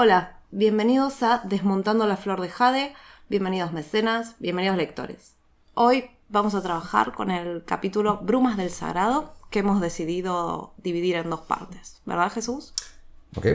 Hola, bienvenidos a Desmontando la Flor de Jade, bienvenidos mecenas, bienvenidos lectores. Hoy vamos a trabajar con el capítulo Brumas del Sagrado, que hemos decidido dividir en dos partes, ¿verdad, Jesús? Ok.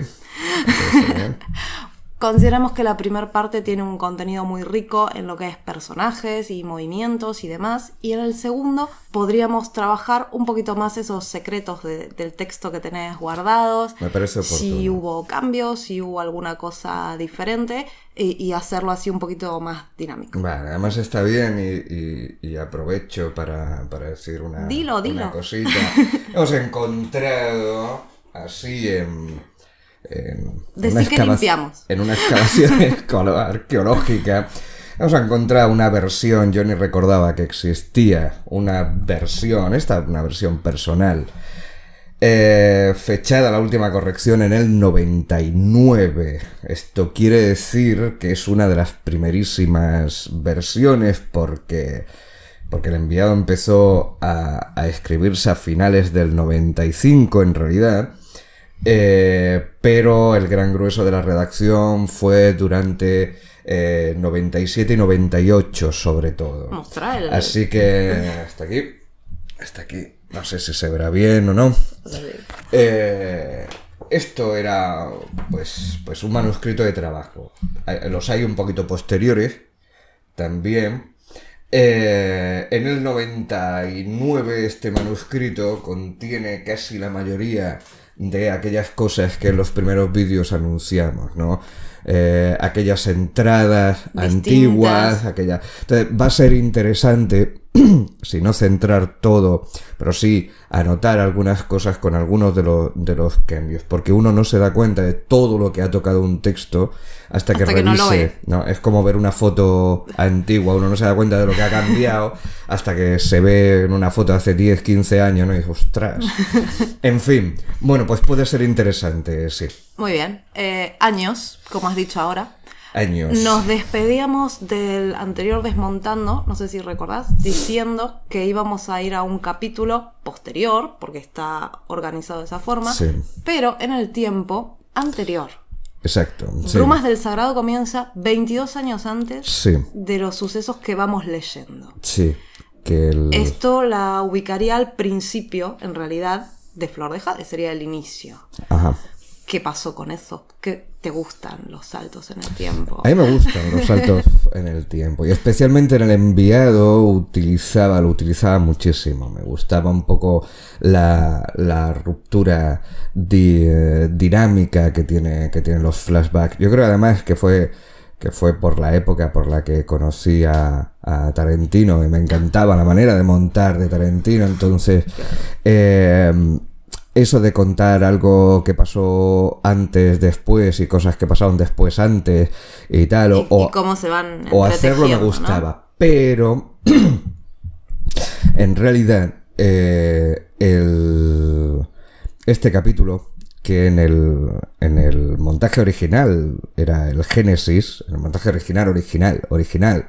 Consideramos que la primera parte tiene un contenido muy rico en lo que es personajes y movimientos y demás, y en el segundo podríamos trabajar un poquito más esos secretos del texto que tenés guardados. Me parece oportuno. Si hubo cambios, si hubo alguna cosa diferente, y hacerlo así un poquito más dinámico. Vale, además está bien y aprovecho para decir una cosita. Hemos encontrado así Decir que limpiamos. En una excavación arqueológica hemos encontrado una versión, yo ni recordaba que existía una versión, una versión personal, fechada la última corrección en el 99. Esto quiere decir que es una de las primerísimas versiones porque el enviado empezó a escribirse a finales del 95 en realidad. Pero el gran grueso de la redacción fue durante 97 y 98 sobre todo. Así que hasta aquí, no sé si se verá bien o no. Esto era pues un manuscrito de trabajo. Los hay un poquito posteriores también. En el 99 este manuscrito contiene casi la mayoría de aquellas cosas que en los primeros vídeos anunciamos, ¿no? Aquellas entradas distintas, antiguas, Entonces va a ser interesante, si no centrar todo, pero sí anotar algunas cosas con algunos de los cambios, porque uno no se da cuenta de todo lo que ha tocado un texto hasta que revise. No lo ve. ¿No? Es como ver una foto antigua, uno no se da cuenta de lo que ha cambiado hasta que se ve en una foto hace 10, 15 años, ¿no? Y dices, ¡ostras! En fin, bueno, pues puede ser interesante, sí. Muy bien. Años, como has dicho ahora. Años. Nos despedíamos del anterior Desmontando, no sé si recordás, diciendo que íbamos a ir a un capítulo posterior, porque está organizado de esa forma, sí, pero en el tiempo anterior. Exacto. Sí. Brumas del Sagrado comienza 22 años antes, sí, de los sucesos que vamos leyendo. Sí. Esto la ubicaría al principio, en realidad, de Flor de Jade, sería el inicio. Ajá. ¿Qué pasó con eso? ¿Qué te gustan los saltos en el tiempo? A mí me gustan los saltos en el tiempo. Y especialmente en el enviado lo utilizaba muchísimo. Me gustaba un poco la ruptura dinámica que tienen los flashbacks. Yo creo además que fue por la época por la que conocí a Tarantino y me encantaba la manera de montar de Tarantino. Entonces... eso de contar algo que pasó antes, después y cosas que pasaron después, antes y tal, y cómo se van o hacerlo me gustaba, ¿no? Pero en realidad este capítulo, que en el montaje original era el Génesis, en el montaje original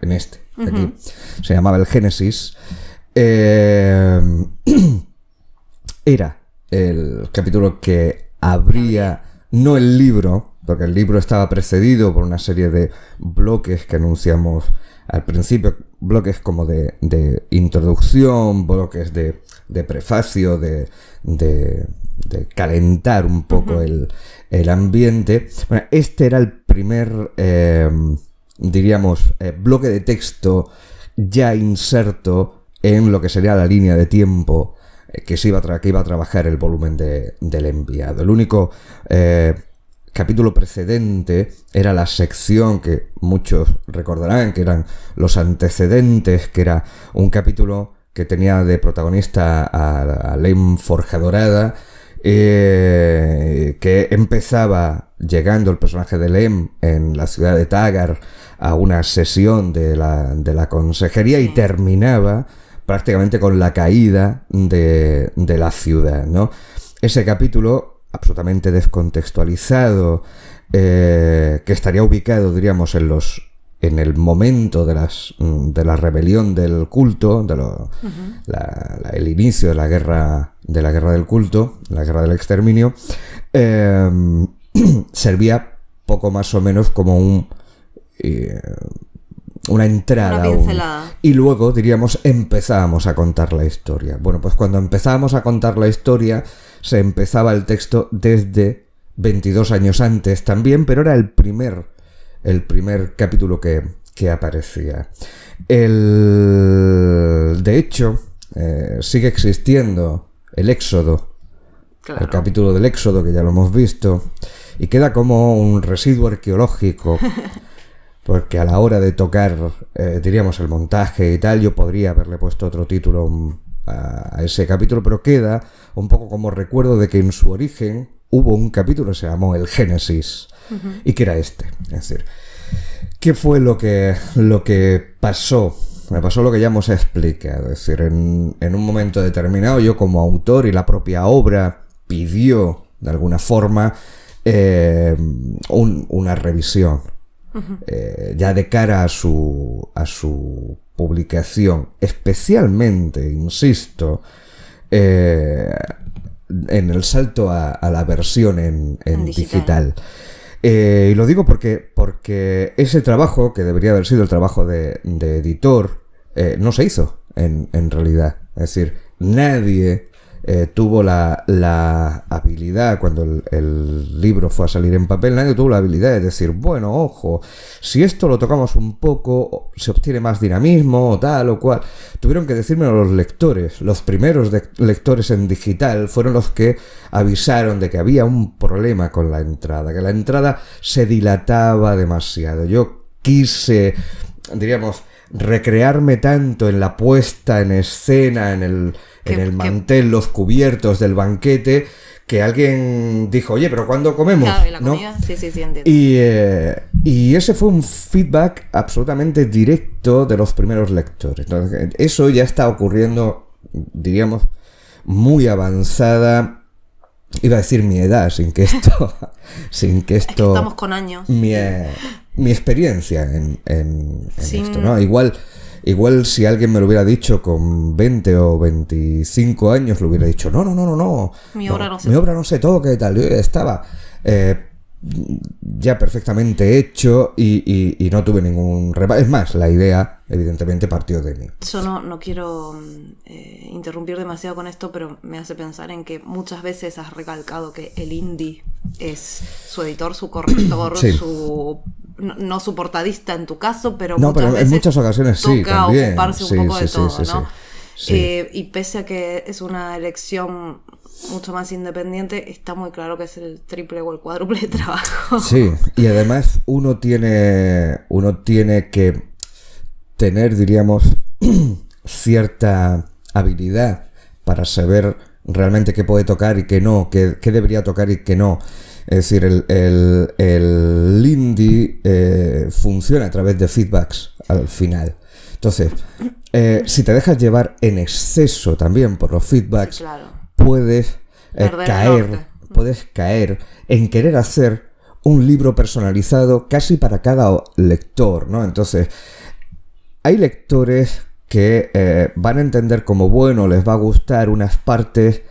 en este, uh-huh, aquí, se llamaba el Génesis, era el capítulo que abría, no el libro, porque el libro estaba precedido por una serie de bloques que anunciamos al principio, bloques como de introducción, bloques de prefacio, de calentar un poco, uh-huh, el ambiente. Bueno, este era el primer, bloque de texto ya inserto en lo que sería la línea de tiempo que iba a trabajar el volumen del enviado. El único capítulo precedente era la sección que muchos recordarán, que eran los antecedentes, que era un capítulo que tenía de protagonista a Lem Forjadorada, que empezaba llegando el personaje de Lem en la ciudad de Tagar a una sesión de la consejería y terminaba prácticamente con la caída de la ciudad, ¿no? Ese capítulo absolutamente descontextualizado, que estaría ubicado, diríamos, en el momento de la rebelión del culto, uh-huh, el inicio de la guerra del culto, la guerra del exterminio, servía poco más o menos como una entrada. Una pincelada. Y luego, diríamos, empezábamos a contar la historia. Bueno, pues cuando empezábamos a contar la historia, se empezaba el texto desde 22 años antes también, pero era el primer capítulo que aparecía. De hecho, sigue existiendo el Éxodo, Claro. el capítulo del Éxodo, que ya lo hemos visto, y queda como un residuo arqueológico, porque a la hora de tocar, diríamos, el montaje y tal, yo podría haberle puesto otro título a ese capítulo, pero queda un poco como recuerdo de que en su origen hubo un capítulo que se llamó el Génesis, y que era este. Es decir, ¿qué fue lo que pasó? Me pasó lo que ya hemos explicado. Es decir, en un momento determinado, yo como autor y la propia obra pidió, de alguna forma, una revisión. Ya de cara a su publicación, especialmente, insisto, en el salto a la versión en digital. Y lo digo porque ese trabajo, que debería haber sido el trabajo de editor, no se hizo en realidad. Es decir, nadie tuvo la habilidad, cuando el libro fue a salir en papel, nadie tuvo la habilidad de decir, bueno, ojo, si esto lo tocamos un poco, se obtiene más dinamismo o tal o cual. Tuvieron que decírmelo los lectores. Los primeros lectores en digital fueron los que avisaron de que había un problema con la entrada, que la entrada se dilataba demasiado. Yo quise, diríamos, recrearme tanto en la puesta en escena, en el mantel, los cubiertos del banquete, que alguien dijo, oye, pero ¿cuándo comemos? Claro, ¿y la ¿no? comida? Sí, entiendo. Y ese fue un feedback absolutamente directo de los primeros lectores. Entonces, eso ya está ocurriendo, diríamos, muy avanzada. Iba a decir mi edad, sin que esto Es que estamos con años. Mi experiencia en Sin- esto, ¿no? Igual si alguien me lo hubiera dicho con 20 o 25 años, lo hubiera dicho, no. Mi obra no se mi obra no se toca y tal. Yo estaba ya perfectamente hecho y no tuve ningún reparo. Es más, la idea evidentemente partió de mí. Yo no quiero interrumpir demasiado con esto, pero me hace pensar en que muchas veces has recalcado que el indie es su editor, su corrector, Sí. no su portadista en tu caso, pero No, muchas pero en veces muchas ocasiones sí, toca también. ocuparse Sí, un poco de sí, todo, sí, ¿no? sí. Y pese a que es una elección mucho más independiente, está muy claro que es el triple o el cuádruple de trabajo. Sí, y además uno tiene que tener, diríamos, cierta habilidad para saber realmente qué puede tocar y qué no, qué debería tocar y qué no. Es decir, el indie funciona a través de feedbacks al final. Entonces, si te dejas llevar en exceso también por los feedbacks, Sí, claro. puedes Perder el norte. caer en querer hacer un libro personalizado casi para cada lector, ¿no? Entonces, hay lectores que van a entender como bueno, les va a gustar unas partes,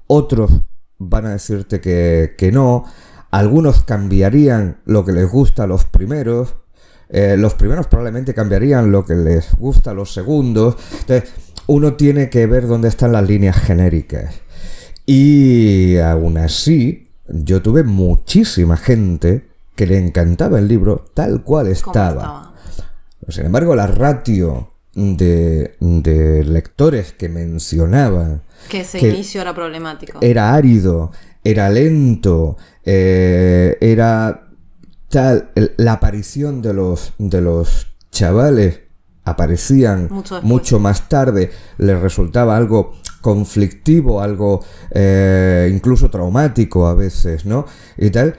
otros van a decirte que no, algunos cambiarían lo que les gusta a los primeros probablemente cambiarían lo que les gusta a los segundos. Entonces, uno tiene que ver dónde están las líneas genéricas. Y aún así, yo tuve muchísima gente que le encantaba el libro tal cual estaba. Sin embargo, la ratio de lectores que mencionaban Que ese que inicio era problemático. era árido, era lento, era tal, la aparición de los chavales aparecían Mucho después. mucho más tarde, les resultaba algo conflictivo, algo incluso traumático a veces, ¿no? Y tal,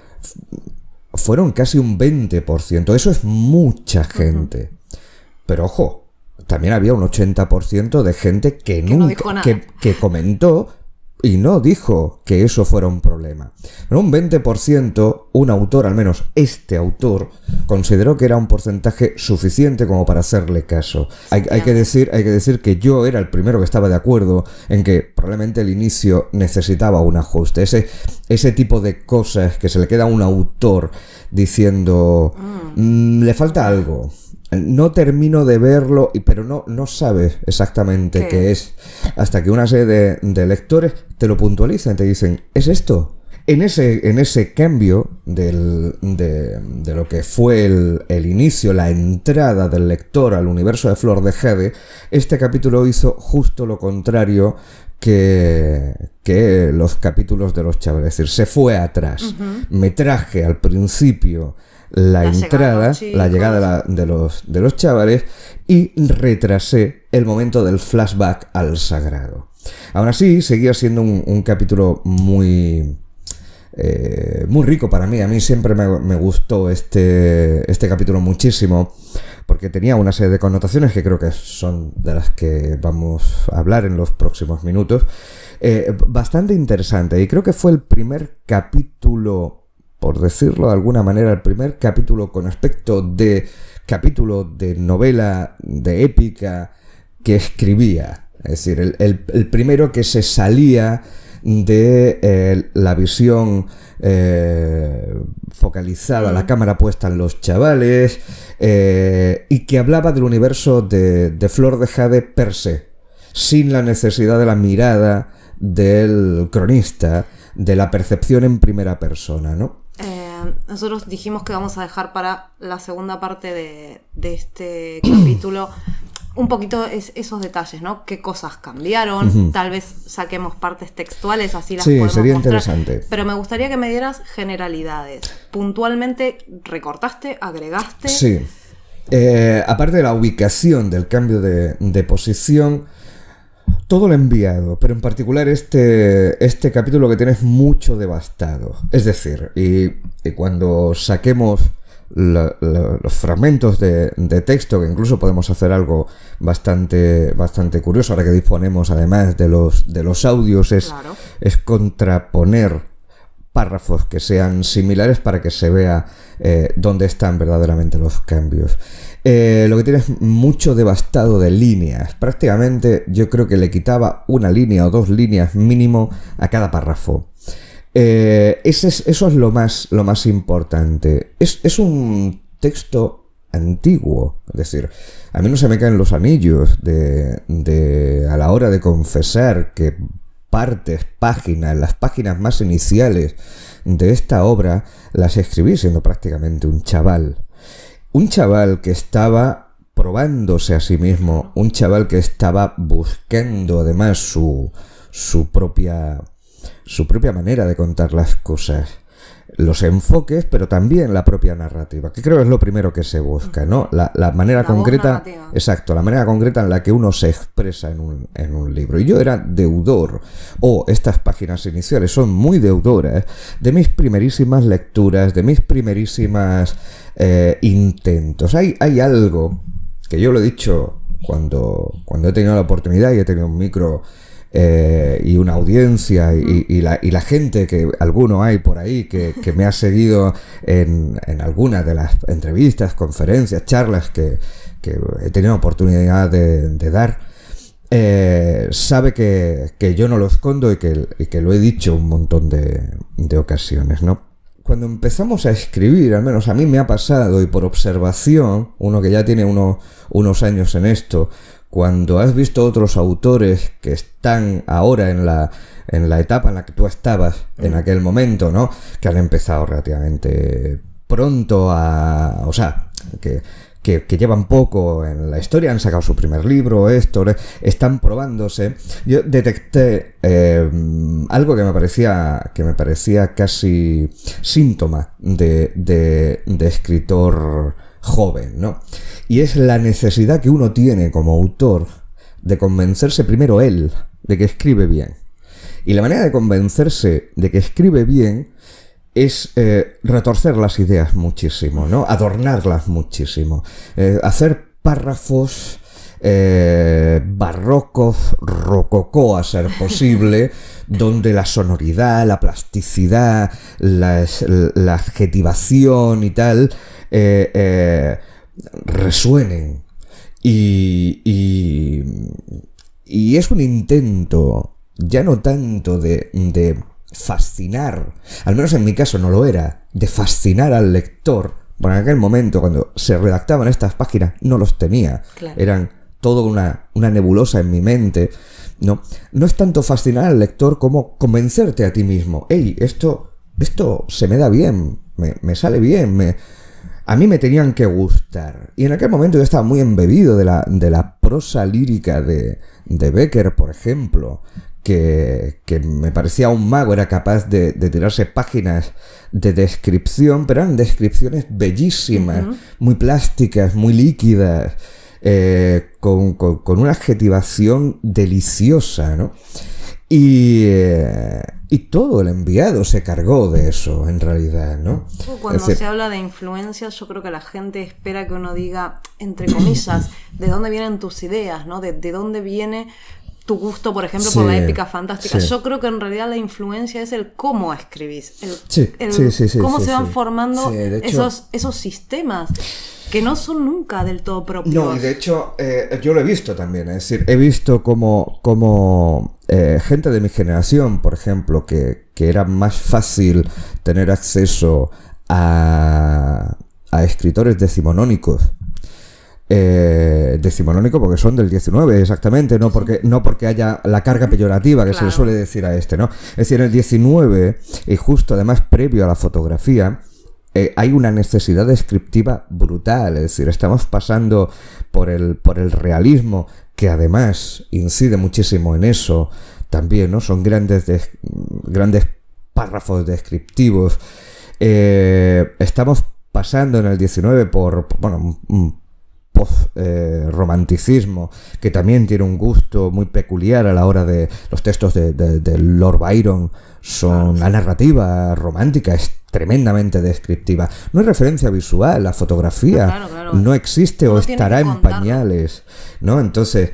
fueron casi un 20%, eso es mucha gente. Pero ojo, también había un 80% de gente que no nunca, dijo nada. que comentó no dijo que eso fuera un problema. Pero un 20%, un autor, al menos este autor, consideró que era un porcentaje suficiente como para hacerle caso. Hay que decir que yo era el primero que estaba de acuerdo en que probablemente el inicio necesitaba un ajuste. Ese tipo de cosas que se le queda a un autor diciendo le falta algo. No termino de verlo, pero no sabes exactamente qué es. Hasta que una serie de lectores te lo puntualizan, te dicen, ¿es esto? En ese cambio de lo que fue el inicio, la entrada del lector al universo de Flor de Jade, este capítulo hizo justo lo contrario que los capítulos de los chavales. Es decir, se fue atrás. Me traje al principio la entrada, la llegada de los chavales, y retrasé el momento del flashback al sagrado. Aún así, seguía siendo un capítulo muy rico para mí. A mí siempre me gustó este capítulo muchísimo, porque tenía una serie de connotaciones que creo que son de las que vamos a hablar en los próximos minutos. Bastante interesante, y creo que fue el primer capítulo, por decirlo de alguna manera, el primer capítulo con aspecto de capítulo de novela, de épica, que escribía. Es decir, el primero que se salía de la visión focalizada, la cámara puesta en los chavales, y que hablaba del universo de Flor de Jade per se, sin la necesidad de la mirada del cronista, de la percepción en primera persona, ¿no? Nosotros dijimos que vamos a dejar para la segunda parte de este capítulo un poquito esos detalles, ¿no? ¿Qué cosas cambiaron? Tal vez saquemos partes textuales, así las podemos sería mostrar. Interesante. Pero me gustaría que me dieras generalidades. Puntualmente, ¿recortaste? ¿Agregaste? Sí. Aparte de la ubicación del cambio de posición, todo lo he enviado, pero en particular este capítulo que tienes mucho devastado. Es decir, y cuando saquemos los fragmentos de texto, que incluso podemos hacer algo bastante curioso, ahora que disponemos además de los audios, Claro. es contraponer párrafos que sean similares para que se vea dónde están verdaderamente los cambios. Lo que tienes mucho devastado de líneas. Prácticamente yo creo que le quitaba una línea o dos líneas mínimo a cada párrafo. Eso es lo más importante. Es un texto antiguo. Es decir, a mí no se me caen los anillos a la hora de confesar que las páginas más iniciales de esta obra las escribí siendo prácticamente un chaval. Un chaval que estaba probándose a sí mismo, un chaval que estaba buscando además su propia manera de contar las cosas, los enfoques, pero también la propia narrativa, que creo es lo primero que se busca, ¿no? La manera concreta, exacto, la manera concreta en la que uno se expresa en un libro. Y yo era deudor, estas páginas iniciales son muy deudoras de mis primerísimas lecturas, de mis primerísimas intentos. Hay algo que yo lo he dicho cuando he tenido la oportunidad y he tenido un micro y una audiencia y la gente, que alguno hay por ahí que me ha seguido en algunas de las entrevistas, conferencias, charlas que he tenido oportunidad de dar, sabe que yo no lo escondo y que lo he dicho un montón de ocasiones, ¿no? Cuando empezamos a escribir, al menos a mí me ha pasado, y por observación, uno que ya tiene unos años en esto, cuando has visto otros autores que están ahora en la etapa en la que tú estabas en aquel momento, ¿no? Que han empezado relativamente pronto que llevan poco en la historia, han sacado su primer libro, están probándose. Yo detecté algo que me parecía casi síntoma de escritor joven, ¿no? Y es la necesidad que uno tiene como autor de convencerse primero él de que escribe bien. Y la manera de convencerse de que escribe bien es retorcer las ideas muchísimo, ¿no? Adornarlas muchísimo. Hacer párrafos barrocos, rococó a ser posible, donde la sonoridad, la plasticidad, la adjetivación y tal resuenen. Y es un intento, ya no tanto de fascinar, al menos en mi caso no lo era, de fascinar al lector. Bueno, en aquel momento, cuando se redactaban estas páginas, no los tenía. Claro. Eran todo una nebulosa en mi mente. No es tanto fascinar al lector como convencerte a ti mismo. ¡Ey, esto se me da bien! Me sale bien, a mí me tenían que gustar. Y en aquel momento yo estaba muy embebido de la prosa lírica de Becker, por ejemplo, que me parecía un mago, era capaz de tirarse páginas de descripción, pero eran descripciones bellísimas, muy plásticas, muy líquidas, con una adjetivación deliciosa, ¿no? Y todo el enviado se cargó de eso, en realidad, ¿no? Cuando se habla de influencias, yo creo que la gente espera que uno diga, entre comillas, de dónde vienen tus ideas, ¿no? De dónde viene tu gusto, por ejemplo, por la épica fantástica. Sí. Yo creo que en realidad la influencia es el cómo escribís, cómo se van formando esos sistemas que no son nunca del todo propios. No, y de hecho yo lo he visto también, es decir, he visto como gente de mi generación, por ejemplo, que era más fácil tener acceso a escritores decimonónicos. Decimonónico porque son del 19 exactamente, no porque haya la carga peyorativa que se le suele decir a ¿no? Es decir, en el 19, y justo además previo a la fotografía, hay una necesidad descriptiva brutal, es decir, estamos pasando por el realismo, que además incide muchísimo en eso también, ¿no? Son grandes párrafos descriptivos. Estamos pasando en el 19 por un romanticismo que también tiene un gusto muy peculiar a la hora de los textos de Lord Byron. Son la narrativa romántica es tremendamente descriptiva, no hay referencia visual, la fotografía no existe o estará en pañales, ¿no? Entonces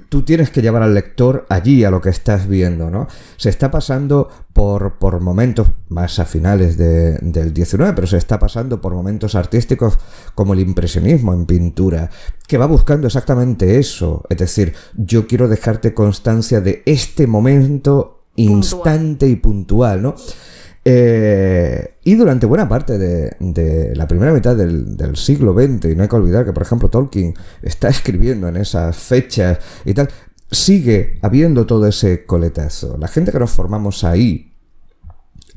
tú tienes que llevar al lector allí, a lo que estás viendo, ¿no? Se está pasando por momentos más a finales del 19, pero se está pasando por momentos artísticos como el impresionismo en pintura, que va buscando exactamente eso. Es decir, yo quiero dejarte constancia de este momento instante y puntual, ¿no? Y durante buena parte de la primera mitad del siglo XX, y no hay que olvidar que, por ejemplo, Tolkien está escribiendo en esas fechas y tal, sigue habiendo todo ese coletazo. La gente que nos formamos ahí,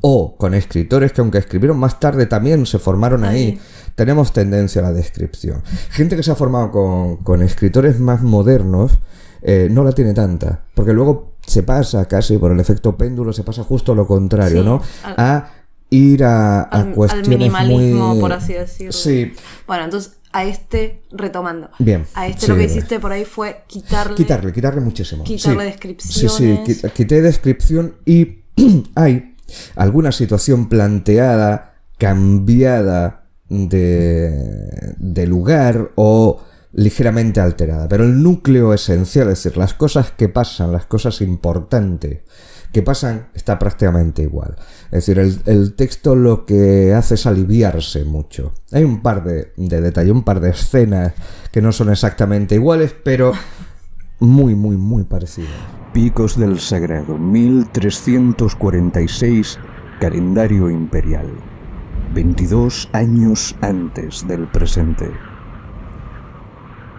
o con escritores que aunque escribieron más tarde también se formaron ahí, tenemos tendencia a la descripción. Gente que se ha formado con escritores más modernos, no la tiene tanta, porque luego se pasa casi por el efecto péndulo, se pasa justo lo contrario, ¿no? A ir a cuestiones al minimalismo, muy... por así decirlo. Sí. Bueno, entonces, Bien. Lo que hiciste por ahí fue quitarle muchísimo. Quitarle descripciones. Sí, quité descripción y hay alguna situación planteada, cambiada de lugar o ligeramente alterada, pero el núcleo esencial, es decir, las cosas que pasan, las cosas importantes que pasan, está prácticamente igual. Es decir, el texto lo que hace es aliviarse mucho. Hay un par de detalles, un par de escenas que no son exactamente iguales, pero muy, muy, muy parecidas. Picos del Sagrado, 1346, calendario imperial. 22 años antes del presente.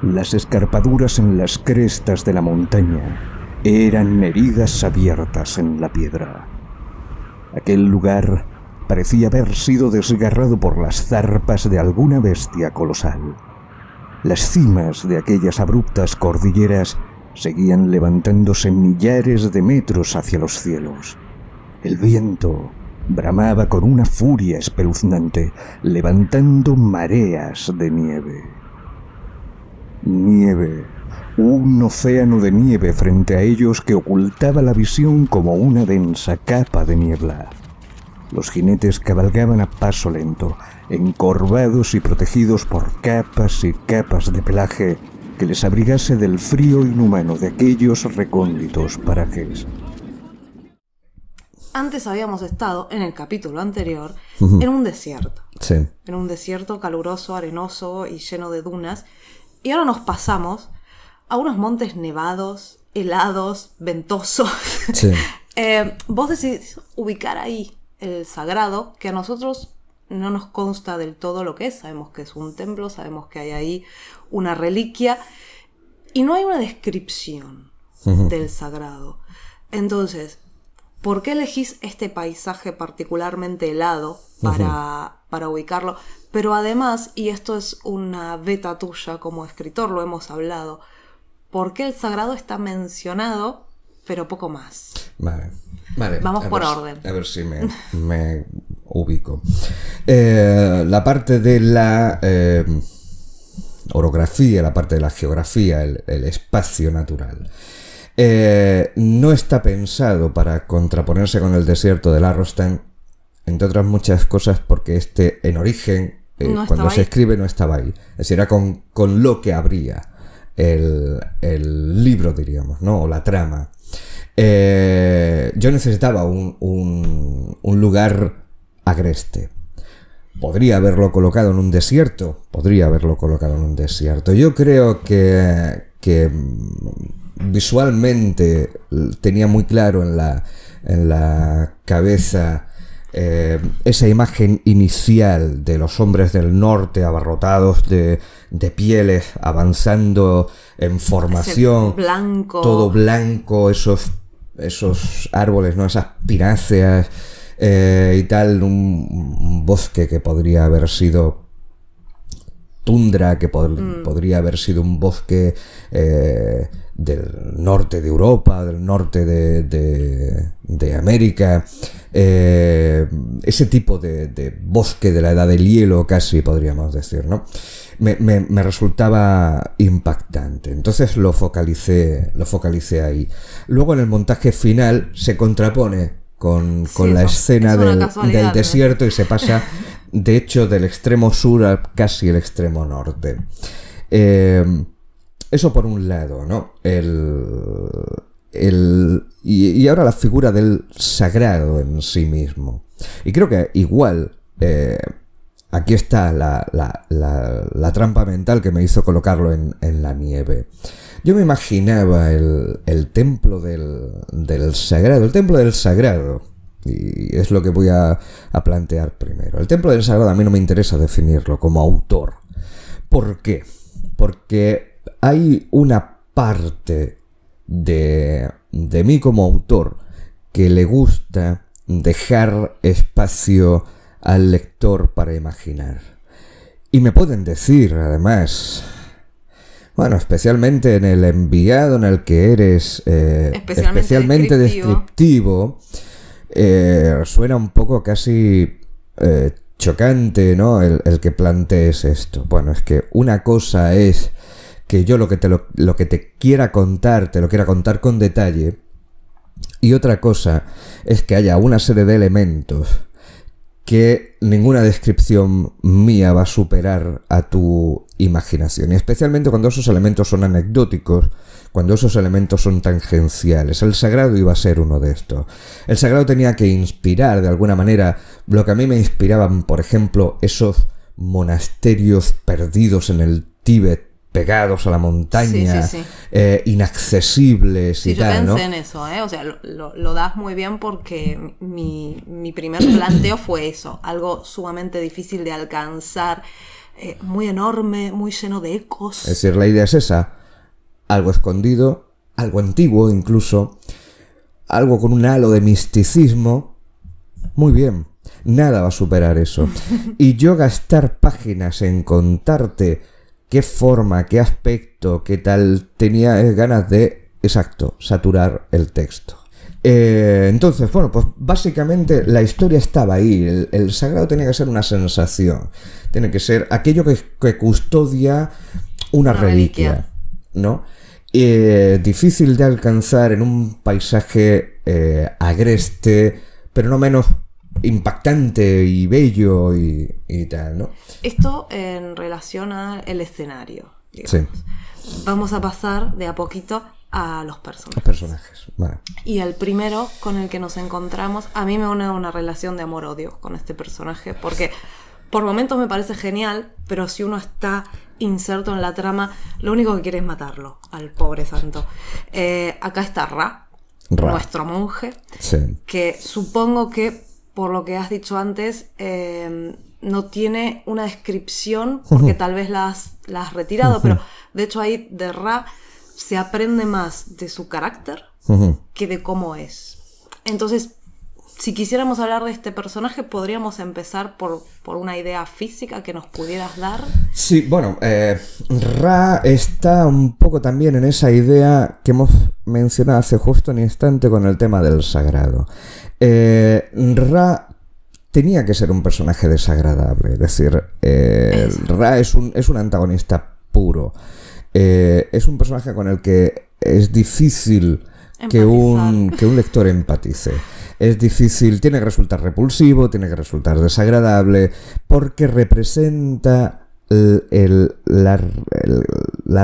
Las escarpaduras en las crestas de la montaña eran heridas abiertas en la piedra. Aquel lugar parecía haber sido desgarrado por las zarpas de alguna bestia colosal. Las cimas de aquellas abruptas cordilleras seguían levantándose millares de metros hacia los cielos. El viento bramaba con una furia espeluznante, levantando mareas de nieve. Nieve, un océano de nieve frente a ellos que ocultaba la visión como una densa capa de niebla. Los jinetes cabalgaban a paso lento, encorvados y protegidos por capas y capas de pelaje que les abrigase del frío inhumano de aquellos recónditos parajes. Antes habíamos estado, en el capítulo anterior, en un desierto. Sí. En un desierto caluroso, arenoso y lleno de dunas. Y ahora nos pasamos a unos montes nevados, helados, ventosos. Sí. Vos decidís ubicar ahí el sagrado, que a nosotros no nos consta del todo lo que es. Sabemos que es un templo, sabemos que hay ahí una reliquia. Y no hay una descripción del sagrado. Entonces, ¿por qué elegís este paisaje particularmente helado para ubicarlo? Pero además, y esto es una beta tuya como escritor, lo hemos hablado, ¿por qué el sagrado está mencionado, pero poco más? Vale. Vamos por orden. A ver si me ubico. La parte de la orografía, la parte de la geografía, el espacio natural. No está pensado para contraponerse con el desierto del Arrostan, entre otras muchas cosas porque en origen, cuando se escribe, no estaba ahí. Es decir, era con lo que abría el libro, diríamos, ¿no? O la trama. Yo necesitaba un lugar agreste. Podría haberlo colocado en un desierto. Yo creo que visualmente tenía muy claro en la cabeza esa imagen inicial de los hombres del norte abarrotados de pieles avanzando en formación, blanco. Todo blanco, esos árboles, ¿no? Esas pináceas y tal, un bosque que podría haber sido tundra, que podría haber sido un bosque del norte de Europa, del norte de América, ese tipo de bosque de la edad del hielo, casi podríamos decir, ¿no? Me resultaba impactante, entonces lo focalicé ahí. Luego en el montaje final se contrapone con la escena del desierto, ¿no? Y se pasa, de hecho, del extremo sur a casi el extremo norte. Eso por un lado, ¿no? Y ahora la figura del sagrado en sí mismo. Y creo que igual aquí está la trampa mental que me hizo colocarlo en la nieve. Yo me imaginaba el templo del sagrado. El templo del sagrado. Y es lo que voy a plantear primero. El templo del sagrado a mí no me interesa definirlo como autor. ¿Por qué? Porque hay una parte de mí como autor que le gusta dejar espacio al lector para imaginar. Y me pueden decir, además, bueno, especialmente en el enviado en el que eres especialmente descriptivo, suena un poco casi chocante, ¿no? El que plantees esto. Bueno, es que una cosa es que yo lo que te quiera contar, te lo quiera contar con detalle, y otra cosa es que haya una serie de elementos que ninguna descripción mía va a superar a tu imaginación, y especialmente cuando esos elementos son anecdóticos, cuando esos elementos son tangenciales. El sagrado iba a ser uno de estos. El sagrado tenía que inspirar de alguna manera lo que a mí me inspiraban, por ejemplo, esos monasterios perdidos en el Tíbet, pegados a la montaña, inaccesibles y tal, ¿no? Yo pensé en eso, o sea, lo das muy bien porque mi primer planteo fue eso, algo sumamente difícil de alcanzar, muy enorme, muy lleno de ecos. Es decir, la idea es esa, algo escondido, algo antiguo incluso, algo con un halo de misticismo. Muy bien, nada va a superar eso. Y yo gastar páginas en contarte qué forma, qué aspecto, qué tal, tenía ganas de, exacto, saturar el texto. Entonces, bueno, pues básicamente la historia estaba ahí. El sagrado tenía que ser una sensación, tiene que ser aquello que custodia una reliquia, ¿no? Difícil de alcanzar en un paisaje agreste, pero no menos impactante y bello y tal, ¿no? Esto en relación al escenario, digamos. Sí. vamos a pasar de a poquito a los personajes. Los personajes, vale. Y el primero con el que nos encontramos, a mí me une una relación de amor-odio con este personaje, porque por momentos me parece genial, pero si uno está inserto en la trama, lo único que quiere es matarlo, al pobre santo. Acá está Ra, nuestro monje, sí. Que supongo que, por lo que has dicho antes, no tiene una descripción, porque tal vez la has retirado, pero de hecho ahí de Ra se aprende más de su carácter que de cómo es. Entonces, si quisiéramos hablar de este personaje, podríamos empezar por una idea física que nos pudieras dar. Sí, bueno, Ra está un poco también en esa idea que hemos mencionado hace justo un instante con el tema del sagrado. Ra tenía que ser un personaje desagradable, es decir, Ra es un antagonista puro. Es un personaje con el que es difícil que un lector empatice. Es difícil, tiene que resultar repulsivo, tiene que resultar desagradable, porque representa la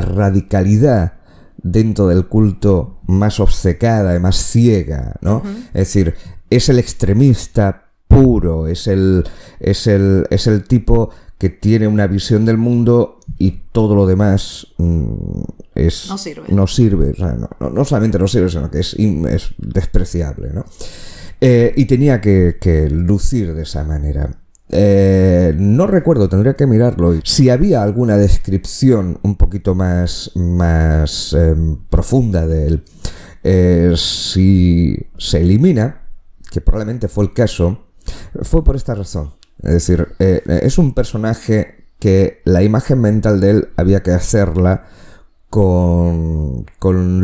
radicalidad dentro del culto más obcecada y más ciega, ¿no? Es decir, es el extremista puro, es el tipo que tiene una visión del mundo y todo lo demás no sirve. O sea, no solamente no sirve, sino que es despreciable, ¿no? Y tenía que lucir de esa manera. No recuerdo, tendría que mirarlo. Si había alguna descripción un poquito más profunda de él, si se elimina, que probablemente fue el caso, fue por esta razón. Es decir, es un personaje que la imagen mental de él había que hacerla con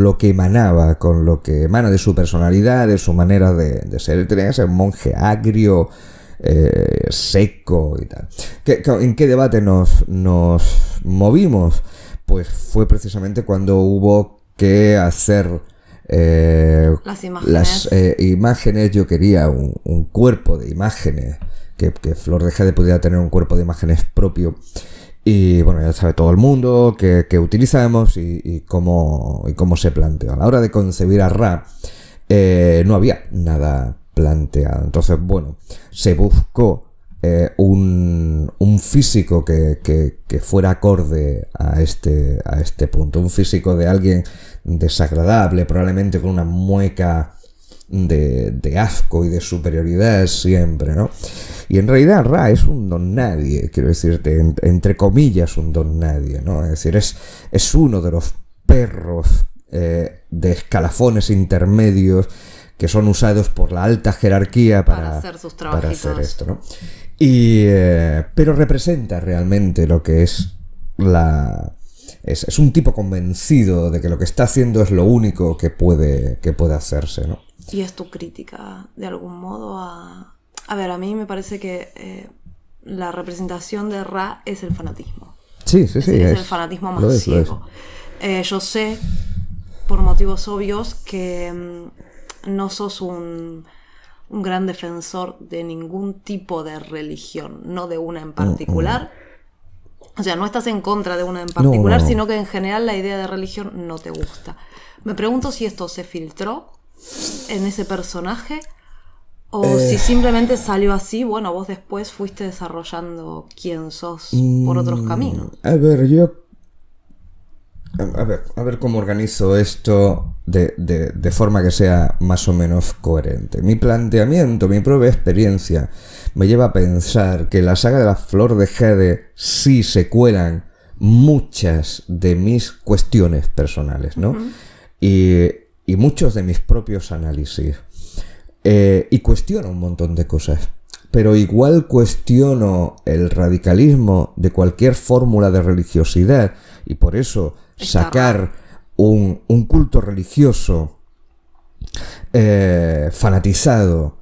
lo que emanaba, con lo que emana de su personalidad, de su manera de ser. Él tenía que ser un monje agrio, seco y tal. ¿En qué debate nos movimos? Pues fue precisamente cuando hubo que hacer las imágenes. Yo quería un cuerpo de imágenes, que Flor de Jade pudiera tener un cuerpo de imágenes propio. Y bueno, ya sabe todo el mundo que utilizamos y cómo se planteó. A la hora de concebir a Ra, no había nada planteado. Entonces, bueno, se buscó un físico que fuera acorde a este punto. Un físico de alguien desagradable, probablemente con una mueca de asco y de superioridad siempre, ¿no? Y en realidad Ra es un don nadie, quiero decirte, entre comillas un don nadie, ¿no? Es decir, es uno de los perros de escalafones intermedios que son usados por la alta jerarquía para hacer sus trabajitos. Para hacer esto, ¿no? Pero representa realmente lo que es es un tipo convencido de que lo que está haciendo es lo único que puede hacerse, ¿no? ¿Y es tu crítica, de algún modo, a ver, a mí me parece que la representación de Ra es el fanatismo. Sí. Es el fanatismo más ciego. Yo sé, por motivos obvios, que no sos un gran defensor de ningún tipo de religión, no de una en particular. O sea, no estás en contra de una en particular, no. sino que en general la idea de religión no te gusta. Me pregunto si esto se filtró en ese personaje o si simplemente salió así. Bueno, vos después fuiste desarrollando quién sos por otros caminos. A ver cómo organizo esto de forma que sea más o menos coherente. Mi planteamiento, mi propia experiencia me lleva a pensar que en la saga de la Flor de Jade sí se cuelan muchas de mis cuestiones personales, ¿no? Y muchos de mis propios análisis. Y cuestiono un montón de cosas. Pero igual cuestiono el radicalismo de cualquier fórmula de religiosidad. Y por eso sacar un culto religioso fanatizado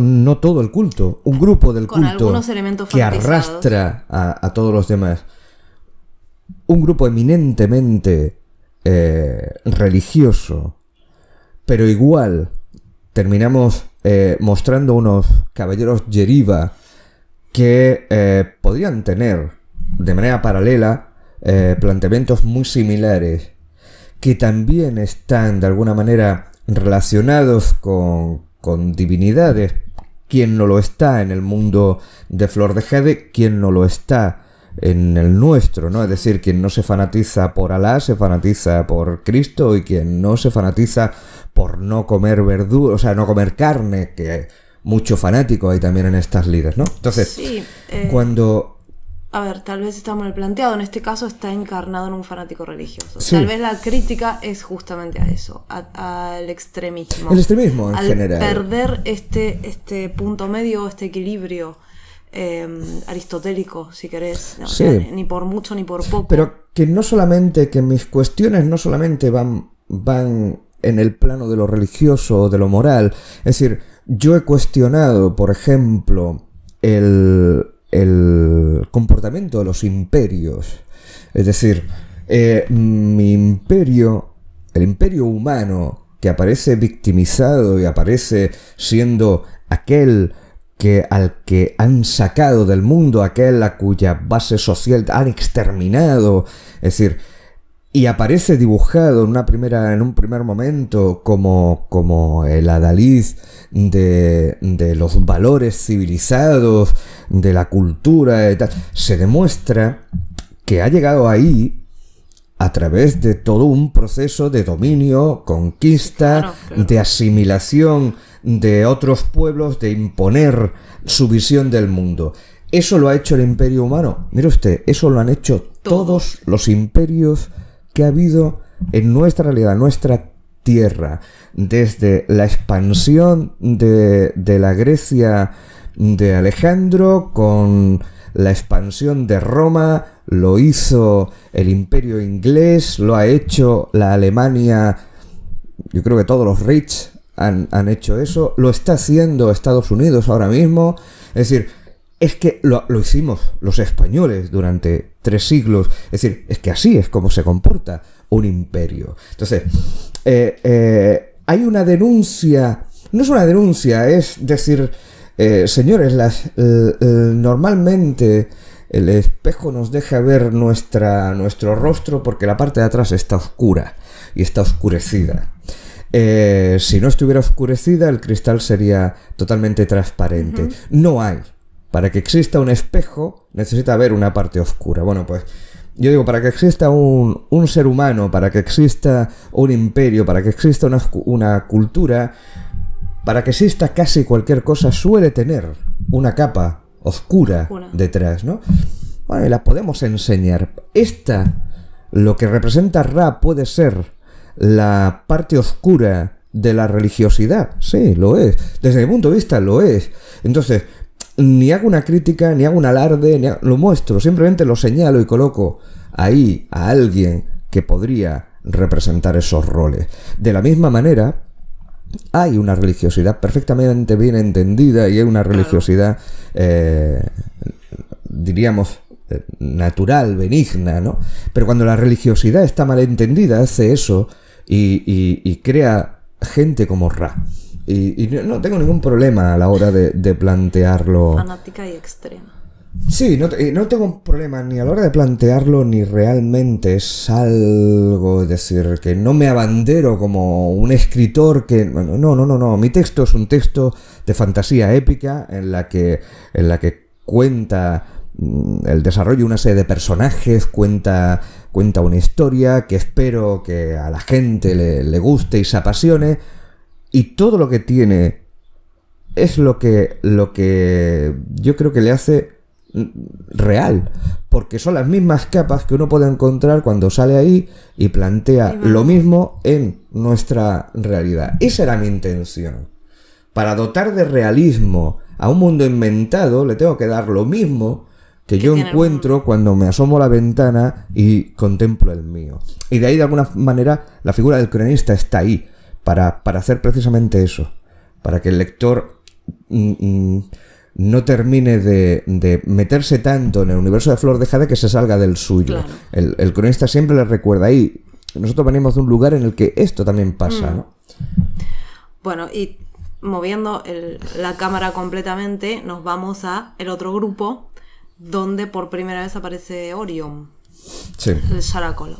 no todo el culto, un grupo del con culto algunos elementos que arrastra a todos los demás, un grupo eminentemente religioso, pero igual terminamos mostrando unos caballeros Yeriva que podrían tener de manera paralela planteamientos muy similares, que también están de alguna manera relacionados con divinidades. ¿Quién no lo está en el mundo de Flor de Jade? ¿Quién no lo está en el nuestro, ¿no? Es decir, quien no se fanatiza por Alá se fanatiza por Cristo, y quien no se fanatiza por no comer verdura, o sea, no comer carne, que mucho fanático hay también en estas lides, ¿no? Entonces, sí, cuando... A ver, tal vez está mal planteado. En este caso está encarnado en un fanático religioso. Sí. Tal vez la crítica es justamente a eso, al extremismo. El extremismo en general. Al perder este punto medio, este equilibrio aristotélico, si querés. No, sí. O sea, ni por mucho ni por poco. Pero que no solamente, que mis cuestiones no solamente van en el plano de lo religioso o de lo moral. Es decir, yo he cuestionado, por ejemplo, el comportamiento de los imperios. Es decir, mi imperio, el imperio humano, que aparece victimizado y aparece siendo aquel al que han sacado del mundo, aquel a cuya base social han exterminado. Es decir, y aparece dibujado en un primer momento como el adalid de los valores civilizados, de la cultura y tal. Se demuestra que ha llegado ahí a través de todo un proceso de dominio, conquista, claro. De asimilación de otros pueblos, de imponer su visión del mundo. ¿Eso lo ha hecho el imperio humano? Mire usted, eso lo han hecho todos los imperios que ha habido en nuestra realidad, nuestra tierra, desde la expansión de la Grecia de Alejandro, con la expansión de Roma, lo hizo el imperio inglés, lo ha hecho la Alemania, yo creo que todos los Reich han hecho eso, lo está haciendo Estados Unidos ahora mismo. Es decir, es que lo hicimos los españoles durante 3 siglos. Es decir, es que así es como se comporta un imperio. Entonces, hay una denuncia, no es una denuncia, es decir, señores, normalmente el espejo nos deja ver nuestro rostro porque la parte de atrás está oscura y está oscurecida. Si no estuviera oscurecida, el cristal sería totalmente transparente. Uh-huh. No hay. Para que exista un espejo, necesita haber una parte oscura. Bueno, pues yo digo, para que exista un ser humano, para que exista un imperio, para que exista una cultura, para que exista casi cualquier cosa, suele tener una capa oscura detrás, ¿no? Bueno, y la podemos enseñar. Lo que representa Ra puede ser la parte oscura de la religiosidad. Sí, lo es. Desde mi punto de vista, lo es. Entonces, ni hago una crítica, ni hago un alarde, lo muestro, simplemente lo señalo y coloco ahí a alguien que podría representar esos roles. De la misma manera, hay una religiosidad perfectamente bien entendida y hay una religiosidad, diríamos, natural, benigna, ¿no? Pero cuando la religiosidad está mal entendida, hace eso y crea gente como Ra. Y no tengo ningún problema a la hora de plantearlo. Fanática y extrema. Sí, no tengo un problema ni a la hora de plantearlo, ni realmente es algo, es decir, que no me abandero como un escritor que... No. Mi texto es un texto de fantasía épica en la que cuenta el desarrollo de una serie de personajes, cuenta una historia que espero que a la gente le guste y se apasione. Y todo lo que tiene es lo que yo creo que le hace real, porque son las mismas capas que uno puede encontrar cuando sale ahí y plantea lo mismo en nuestra realidad. Esa era mi intención. Para dotar de realismo a un mundo inventado, le tengo que dar lo mismo que yo encuentro cuando me asomo a la ventana y contemplo el mío. Y de ahí, de alguna manera, la figura del cronista está ahí, para hacer precisamente eso, para que el lector no termine de meterse tanto en el universo de Flor de Jade que se salga del suyo. Claro. El cronista siempre le recuerda ahí. Nosotros venimos de un lugar en el que esto también pasa, ¿no? Bueno, y moviendo la cámara completamente, nos vamos a el otro grupo, donde por primera vez aparece Orion. Sí. El Yaracolo.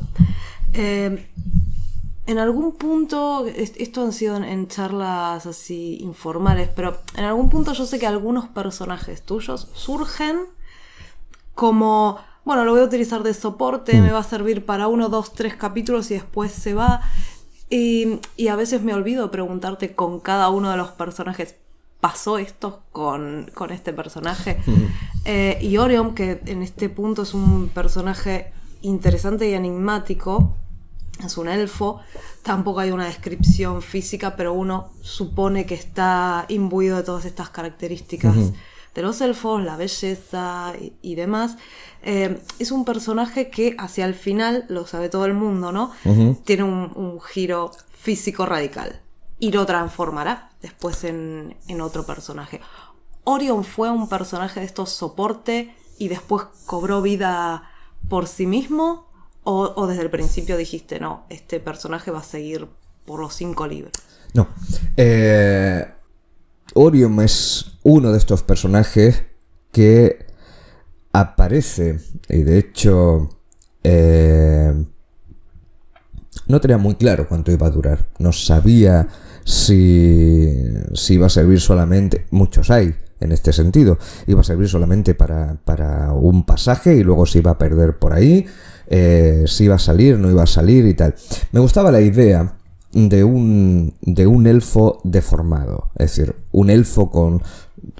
En algún punto, esto han sido en charlas así informales, pero en algún punto yo sé que algunos personajes tuyos surgen como, bueno, lo voy a utilizar de soporte, me va a servir para 1, 2, 3 capítulos y después se va. Y a veces me olvido preguntarte con cada uno de los personajes, ¿pasó esto con este personaje? Y Orion, que en este punto es un personaje interesante y enigmático, es un elfo, tampoco hay una descripción física, pero uno supone que está imbuido de todas estas características de los elfos, la belleza y demás. Es un personaje que hacia el final, lo sabe todo el mundo, ¿no? Tiene un giro físico radical y lo transformará después en otro personaje. Orion fue un personaje de estos soporte y después cobró vida por sí mismo, o desde el principio dijiste, no, este personaje va a seguir por los 5 libros. No. Orion es uno de estos personajes que aparece, y de hecho no tenía muy claro cuánto iba a durar. No sabía si iba a servir solamente, muchos hay en este sentido, iba a servir solamente para un pasaje y luego se iba a perder por ahí, si iba a salir, no iba a salir y tal. Me gustaba la idea de un elfo deformado, es decir, un elfo con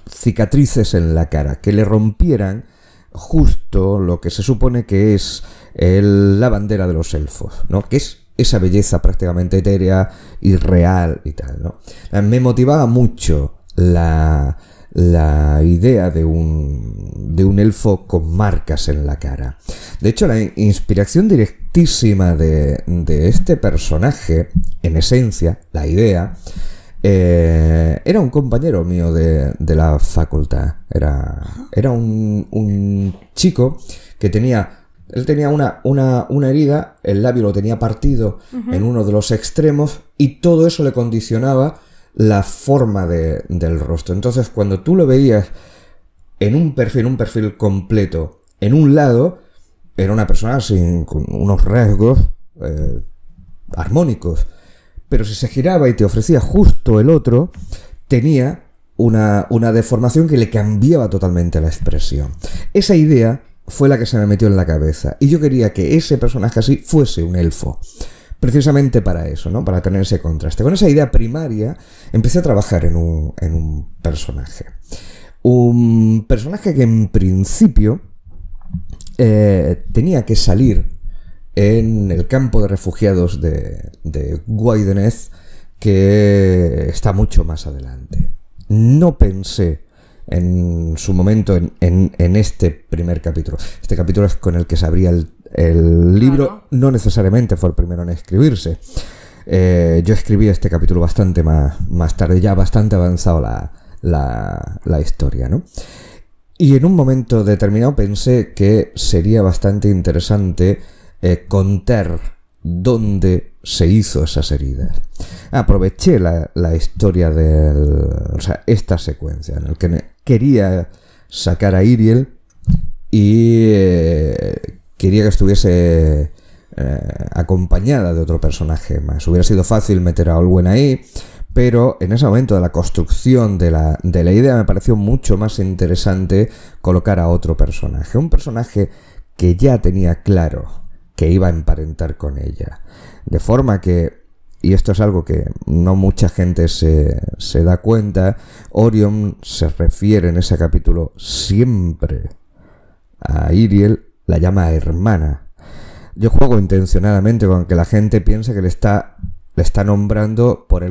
cicatrices en la cara, que le rompieran justo lo que se supone que es la bandera de los elfos, ¿no? Que es esa belleza prácticamente etérea y real y tal, ¿no? Me motivaba mucho la idea de un elfo con marcas en la cara. De hecho, la inspiración directísima de este personaje, en esencia, la idea, era un compañero mío de la facultad. Era un chico que tenía una herida, el labio lo tenía partido en uno de los extremos y todo eso le condicionaba la forma del rostro. Entonces, cuando tú lo veías en un perfil completo, en un lado, era una persona con unos rasgos armónicos, pero si se giraba y te ofrecía justo el otro, tenía una deformación que le cambiaba totalmente la expresión. Esa idea fue la que se me metió en la cabeza, y yo quería que ese personaje así fuese un elfo. Precisamente para eso, ¿no? Para tener ese contraste. Con esa idea primaria empecé a trabajar en un personaje. Un personaje que en principio tenía que salir en el campo de refugiados de Guaidenez, que está mucho más adelante. No pensé en su momento en este primer capítulo. Este capítulo es con el que se abría el libro. Claro. No necesariamente fue el primero en escribirse. Yo escribí este capítulo bastante más tarde, ya bastante avanzado la historia, ¿no? Y en un momento determinado pensé que sería bastante interesante contar dónde se hizo esas heridas. Aproveché la historia esta secuencia en la que quería sacar a Iriel y quería que estuviese acompañada de otro personaje más. Hubiera sido fácil meter a Olwen ahí, pero en ese momento de la construcción de la idea me pareció mucho más interesante colocar a otro personaje. Un personaje que ya tenía claro que iba a emparentar con ella. De forma que, y esto es algo que no mucha gente se da cuenta, Orion se refiere en ese capítulo siempre a Iriel, la llama hermana. Yo juego intencionadamente con que la gente piense que le está nombrando por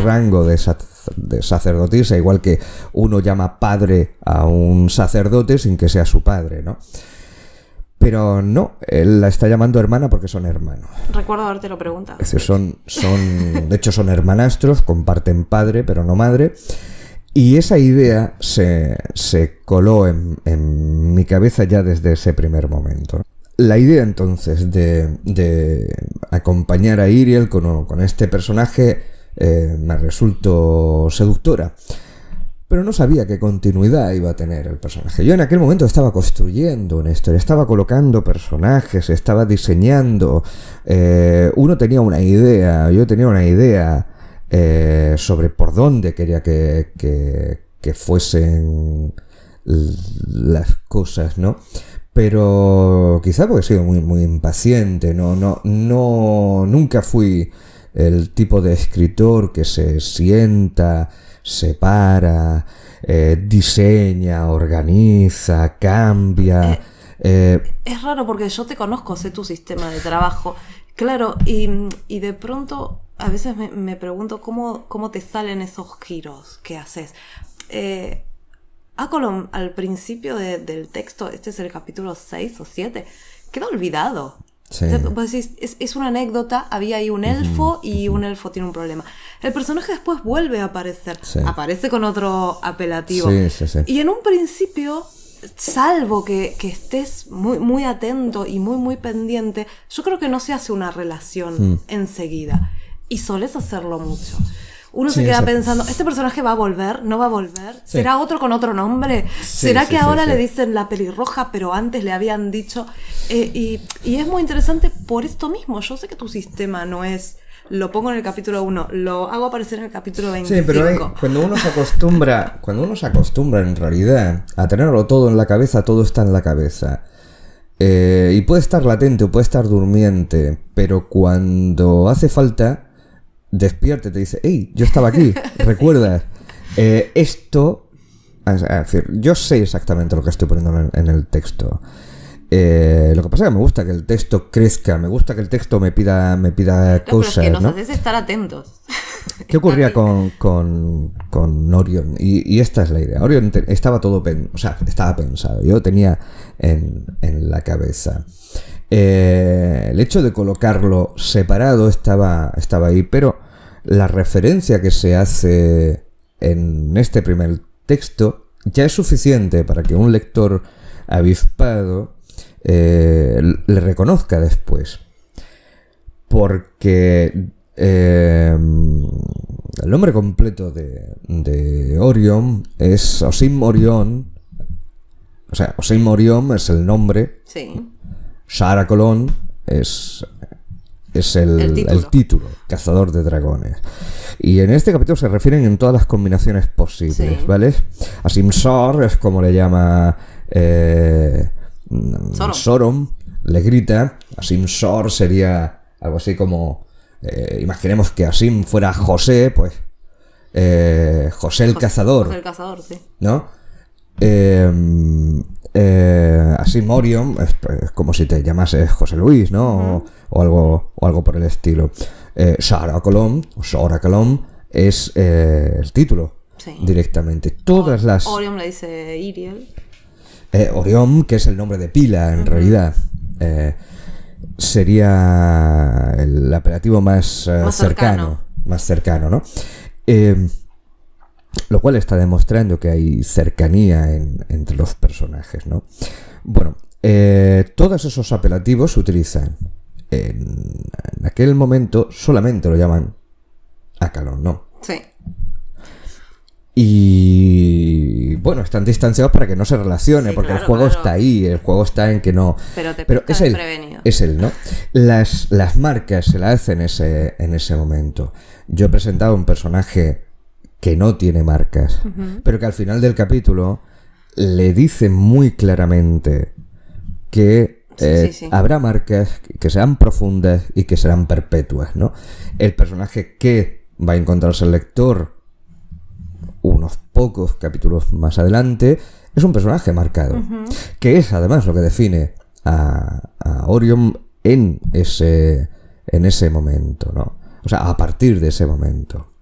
rango de sacerdotisa, igual que uno llama padre a un sacerdote sin que sea su padre, ¿no? Pero no, él la está llamando hermana porque son hermanos. Recuerdo haberte lo preguntado. Es decir, de hecho son hermanastros, comparten padre pero no madre. Y esa idea se coló en mi cabeza ya desde ese primer momento, ¿no? La idea entonces de acompañar a Iriel con este personaje me resultó seductora. pero no sabía qué continuidad iba a tener el personaje. Yo en aquel momento estaba construyendo una historia, estaba colocando personajes, estaba diseñando. Uno tenía una idea, yo tenía una idea sobre por dónde quería que fuesen las cosas, ¿no? Pero quizá porque he sido muy, muy impaciente, nunca fui el tipo de escritor que se sienta, separa, diseña, organiza, cambia. Es raro porque yo te conozco, sé tu sistema de trabajo. Claro, y de pronto a veces me pregunto cómo te salen esos giros que haces. Acolón, al principio del texto, este es el capítulo 6 o 7, queda olvidado. Sí. Vos decís, es una anécdota, había ahí un elfo y un elfo tiene un problema. El personaje después vuelve a aparecer, Sí. aparece con otro apelativo. Sí. Y en un principio, salvo que estés muy, muy atento y muy, muy pendiente, yo creo que no se hace una relación enseguida. Y solés hacerlo mucho. Uno se queda pensando, ¿este personaje va a volver? ¿No va a volver? Sí. ¿Será otro con otro nombre? Sí, ¿Será sí, que ahora sí. le dicen la pelirroja, pero antes le habían dicho? Y es muy interesante por esto mismo. Yo sé que tu sistema no es, lo pongo en el capítulo 1, lo hago aparecer en el capítulo 25. Sí, pero cuando uno se acostumbra en realidad a tenerlo todo en la cabeza, todo está en la cabeza. Y puede estar latente o puede estar durmiente, pero cuando hace falta, despierte, te dice, ¡hey, yo estaba aquí! ¿Recuerdas? Esto, es decir, yo sé exactamente lo que estoy poniendo en el texto. Lo que pasa es que me gusta que el texto crezca, me gusta que el texto me pida Pero cosas, es que nos ¿no? haces estar atentos. ¿Qué ocurría con Orion? Y esta es la idea. Orion estaba todo estaba pensado. Yo lo tenía en la cabeza. El hecho de colocarlo separado estaba ahí, pero la referencia que se hace en este primer texto ya es suficiente para que un lector avispado le reconozca después. Porque el nombre completo de Orion es Osim Orion. O sea, Osim Orion es el nombre. Sí. Shahar Acolón es el título, cazador de dragones. Y en este capítulo se refieren en todas las combinaciones posibles, Sí. ¿vale? Asim Sor es como le llama Sorom, le grita. Asim Sor sería algo así como, imaginemos que Asim fuera José, pues José el cazador, José el cazador, sí. ¿no? Asim Orion es como si te llamases José Luis, ¿no? O algo por el estilo. Shahar Acolón o Shahar Acolón es el título, Sí. directamente. Todas las Orion le dice Iriel. Orión, que es el nombre de pila en realidad, sería el apelativo más cercano, ¿no? Lo cual está demostrando que hay cercanía entre los personajes, ¿no? Bueno, todos esos apelativos se utilizan en aquel momento, solamente lo llaman Acolón, ¿no? Sí. Y bueno, están distanciados para que no se relacione, Sí, porque claro, el juego claro. está ahí, el juego está en que no. Pero te Pero pesca es él, desprevenido. ¿no? Las marcas se la hacen en ese momento. Yo he presentado un personaje que no tiene marcas, pero que al final del capítulo le dice muy claramente que Sí. habrá marcas que serán profundas y que serán perpetuas, ¿no? El personaje que va a encontrarse el lector unos pocos capítulos más adelante es un personaje marcado, que es además lo que define a Orion en ese momento, ¿no? O sea, a partir de ese momento,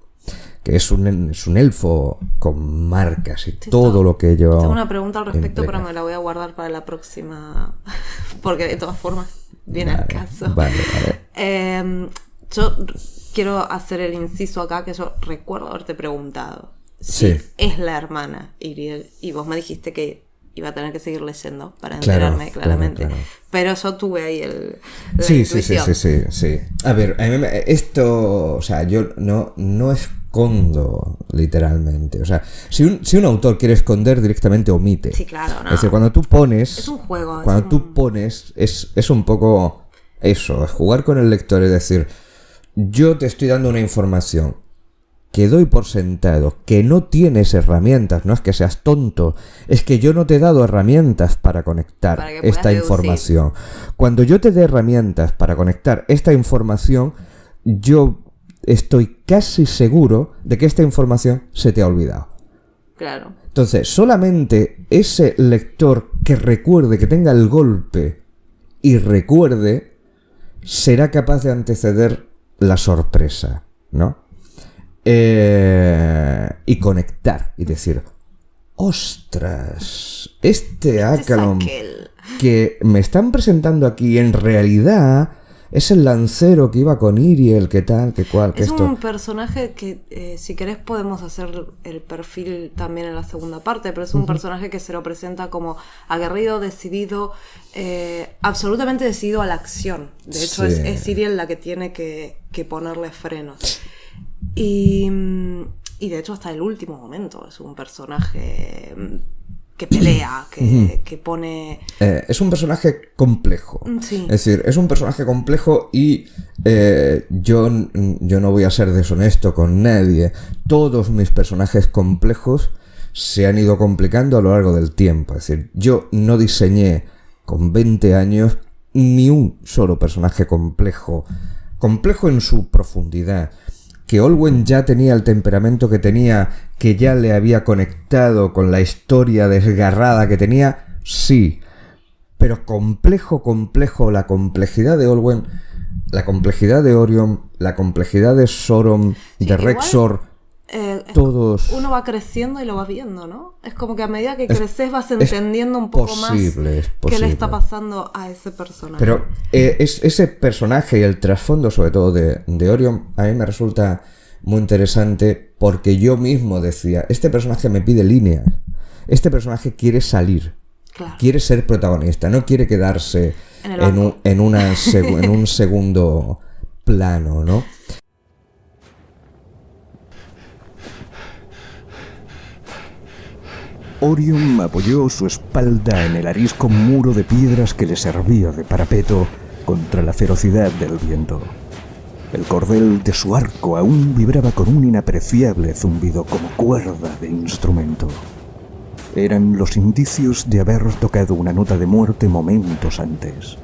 que es un elfo con marcas y Sí, todo lo que ello Tengo una pregunta al respecto, implica. pero me la voy a guardar para la próxima. Porque de todas formas viene al caso. Vale. Yo quiero hacer el inciso acá, que yo recuerdo haberte preguntado Sí. si es la hermana Iriel, y vos me dijiste que iba a tener que seguir leyendo para Claro, enterarme claramente. claro. Pero yo tuve ahí la Sí. intuición. A ver, a mí esto, o sea, yo no es escondo, literalmente. O sea, si un autor quiere esconder, directamente omite. Sí, claro, no. Es decir, cuando tú pones... Es un juego. Cuando tú pones, es un poco eso, es jugar con el lector, es decir, yo te estoy dando una información que doy por sentado, que no tienes herramientas, no es que seas tonto, es que yo no te he dado herramientas para conectar esta información. Cuando yo te dé herramientas para conectar esta información, yo estoy casi seguro de que esta información se te ha olvidado. Claro. Entonces, solamente ese lector que recuerde, que tenga el golpe y recuerde, será capaz de anteceder la sorpresa, ¿no? Y conectar y decir, ostras, este Akalon que me están presentando aquí en realidad es el lancero que iba con Iriel, que tal, que cual, que es esto. Es un personaje que, si querés, podemos hacer el perfil también en la segunda parte, pero es un personaje que se lo presenta como aguerrido, decidido, absolutamente decidido a la acción. De hecho, sí. es Iriel la que tiene que ponerle frenos. Y de hecho, hasta el último momento es un personaje que pelea, que pone... es un personaje complejo. Sí. Es decir, es un personaje complejo y yo no voy a ser deshonesto con nadie. Todos mis personajes complejos se han ido complicando a lo largo del tiempo. Es decir, yo no diseñé con 20 años ni un solo personaje complejo. Complejo en su profundidad. Que Olwen ya tenía el temperamento que tenía, que ya le había conectado con la historia desgarrada que tenía, sí. Pero complejo, la complejidad de Olwen, la complejidad de Orion, la complejidad de Soron, sí, de Rexor, todos... Uno va creciendo y lo vas viendo, ¿no? Es como que a medida que creces vas entendiendo un poco más qué le está pasando a ese personaje. Pero ese personaje y el trasfondo, sobre todo de Orion, a mí me resulta muy interesante porque yo mismo decía, este personaje me pide líneas, este personaje quiere salir, claro. Quiere ser protagonista, no quiere quedarse en un segundo plano, ¿no? Orion apoyó su espalda en el arisco muro de piedras que le servía de parapeto contra la ferocidad del viento. El cordel de su arco aún vibraba con un inapreciable zumbido como cuerda de instrumento. Eran los indicios de haber tocado una nota de muerte momentos antes.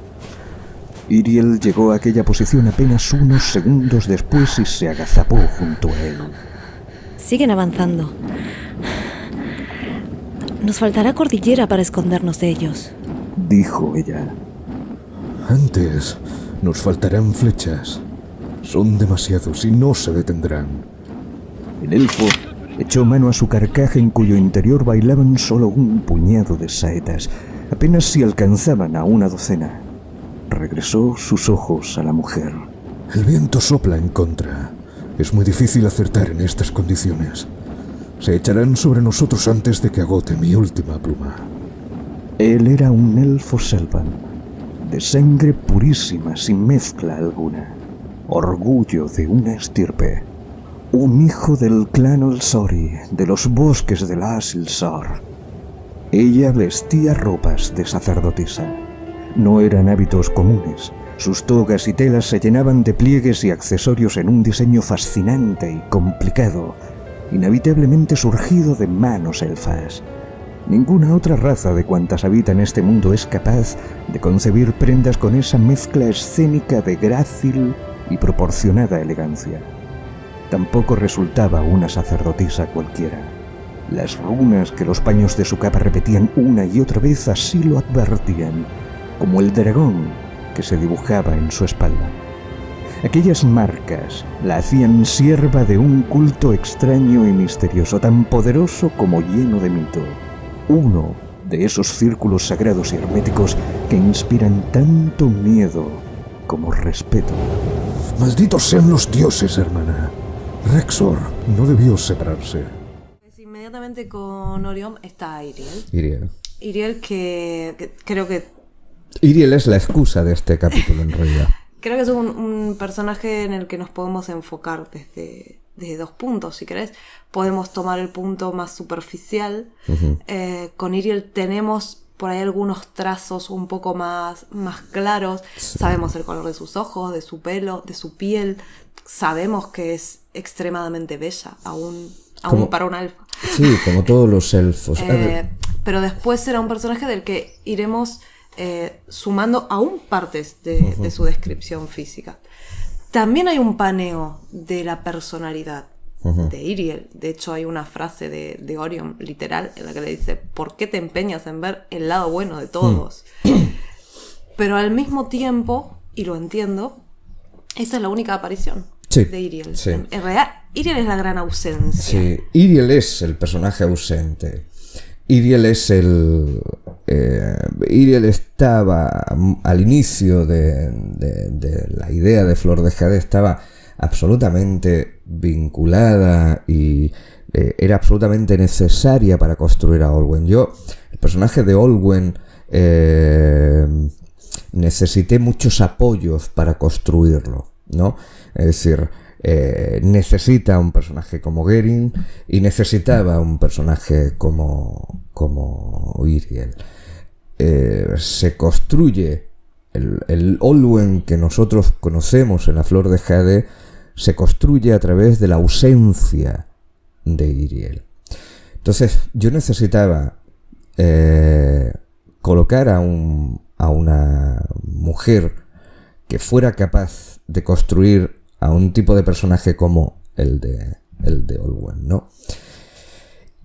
Iriel llegó a aquella posición apenas unos segundos después y se agazapó junto a él. Siguen avanzando. Nos faltará cordillera para escondernos de ellos, dijo ella. Antes nos faltarán flechas. Son demasiados y no se detendrán. El elfo echó mano a su carcaj en cuyo interior bailaban solo un puñado de saetas, apenas si alcanzaban a una docena. Regresó sus ojos a la mujer. El viento sopla en contra. Es muy difícil acertar en estas condiciones. Se echarán sobre nosotros antes de que agote mi última pluma. Él era un elfo selvan, de sangre purísima sin mezcla alguna, orgullo de una estirpe, un hijo del clan Olsori, de los bosques de la Asilsor. Ella vestía ropas de sacerdotisa. No eran hábitos comunes. Sus togas y telas se llenaban de pliegues y accesorios en un diseño fascinante y complicado, inevitablemente surgido de manos elfas. Ninguna otra raza de cuantas habitan este mundo es capaz de concebir prendas con esa mezcla escénica de grácil y proporcionada elegancia. Tampoco resultaba una sacerdotisa cualquiera. Las runas que los paños de su capa repetían una y otra vez así lo advertían, como el dragón que se dibujaba en su espalda. Aquellas marcas la hacían sierva de un culto extraño y misterioso, tan poderoso como lleno de mito. Uno de esos círculos sagrados y herméticos que inspiran tanto miedo como respeto. Malditos sean los dioses, hermana. Rexor no debió separarse. Pues inmediatamente con Orion está Iriel. Iriel que creo que... Iriel es la excusa de este capítulo en realidad. Creo que es un personaje en el que nos podemos enfocar desde desde dos puntos, si querés. Podemos tomar el punto más superficial. Con Iriel tenemos por ahí algunos trazos un poco más claros. Sí. Sabemos el color de sus ojos, de su pelo, de su piel. Sabemos que es extremadamente bella, aún para un elfo. Sí, como todos los elfos. Pero después será un personaje del que iremos sumando aún partes de su descripción física. También hay un paneo de la personalidad de Iriel. De hecho, hay una frase de Orion, literal, en la que le dice: ¿por qué te empeñas en ver el lado bueno de todos? Pero al mismo tiempo, y lo entiendo, esta es la única aparición de Iriel. Sí. En realidad, Iriel es la gran ausencia. Sí, Iriel es el personaje ausente. Iriel estaba al inicio de la idea de Flor de Jade, estaba absolutamente vinculada y era absolutamente necesaria para construir a Olwen. El personaje de Olwen, necesité muchos apoyos para construirlo, ¿no? Es decir, necesita un personaje como Geraint y necesitaba un personaje como Iriel. Se construye el Olwen que nosotros conocemos en la Flor de Jade, se construye a través de la ausencia de Iriel. Entonces yo necesitaba colocar a una mujer que fuera capaz de construir a un tipo de personaje como el de Olwen, ¿no?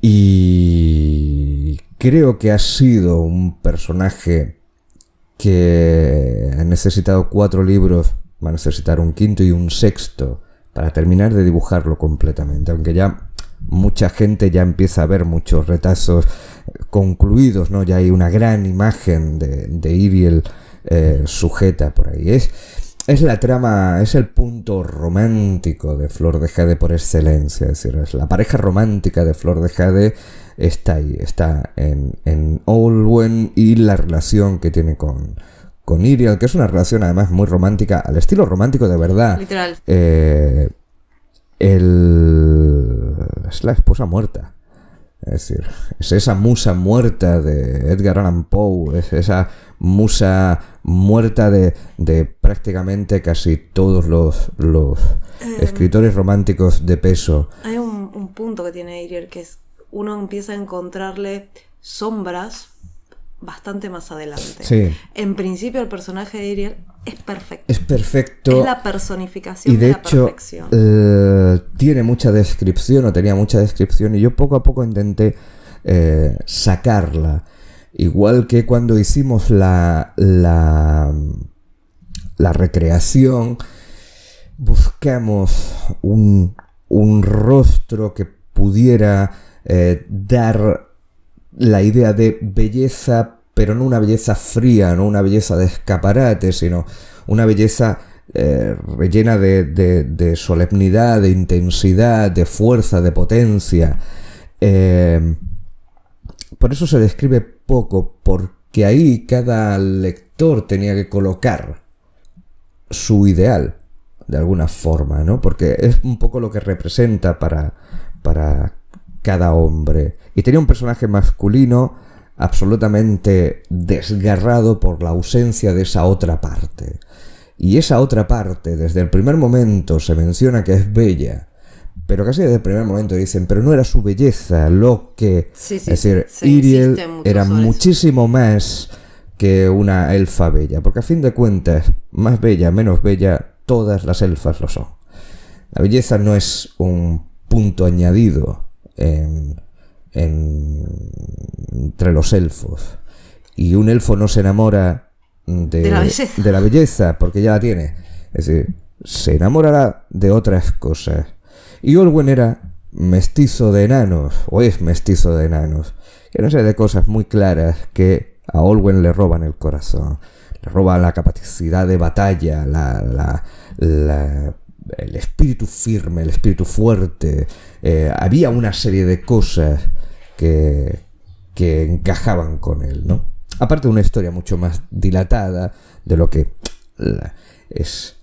Y creo que ha sido un personaje que ha necesitado 4 libros, va a necesitar un quinto y un sexto para terminar de dibujarlo completamente, aunque ya mucha gente ya empieza a ver muchos retazos concluidos, ¿no? Ya hay una gran imagen de Iriel sujeta por ahí. Es la trama, es el punto romántico de Flor de Jade por excelencia, es decir, es la pareja romántica de Flor de Jade está ahí, está en Olwen y la relación que tiene con Iriel, que es una relación además muy romántica, al estilo romántico de verdad. Literal. Es la esposa muerta. Es decir, es esa musa muerta de Edgar Allan Poe, es esa musa muerta de prácticamente casi todos los escritores románticos de peso. Hay un punto que tiene Iriel, que es uno empieza a encontrarle sombras bastante más adelante. Sí. En principio el personaje de Iriel es perfecto. Es perfecto. Es la personificación y de la hecho, perfección. Tiene mucha descripción, o tenía mucha descripción, y yo poco a poco intenté sacarla. Igual que cuando hicimos la recreación, buscamos un rostro que pudiera dar la idea de belleza, pero no una belleza fría, no una belleza de escaparate, sino una belleza rellena de solemnidad, de intensidad, de fuerza, de potencia. Por eso se describe poco, porque ahí cada lector tenía que colocar su ideal, de alguna forma, ¿no? Porque es un poco lo que representa para cada hombre. Y tenía un personaje masculino absolutamente desgarrado por la ausencia de esa otra parte. Y esa otra parte, desde el primer momento se menciona que es bella, pero casi desde el primer momento dicen, pero no era su belleza lo que... Sí, es decir, Iriel era muchísimo más que una elfa bella, porque a fin de cuentas, más bella, menos bella, todas las elfas lo son. La belleza no es un punto añadido entre los elfos, y un elfo no se enamora de la belleza porque ya la tiene, es decir, se enamorará de otras cosas. Y Olwen era mestizo de enanos, o es mestizo de enanos, que no sé, de cosas muy claras que a Olwen le roban el corazón, le roban la capacidad de batalla, el espíritu firme, el espíritu fuerte. Había una serie de cosas que encajaban con él, ¿no? Aparte de una historia mucho más dilatada de lo que es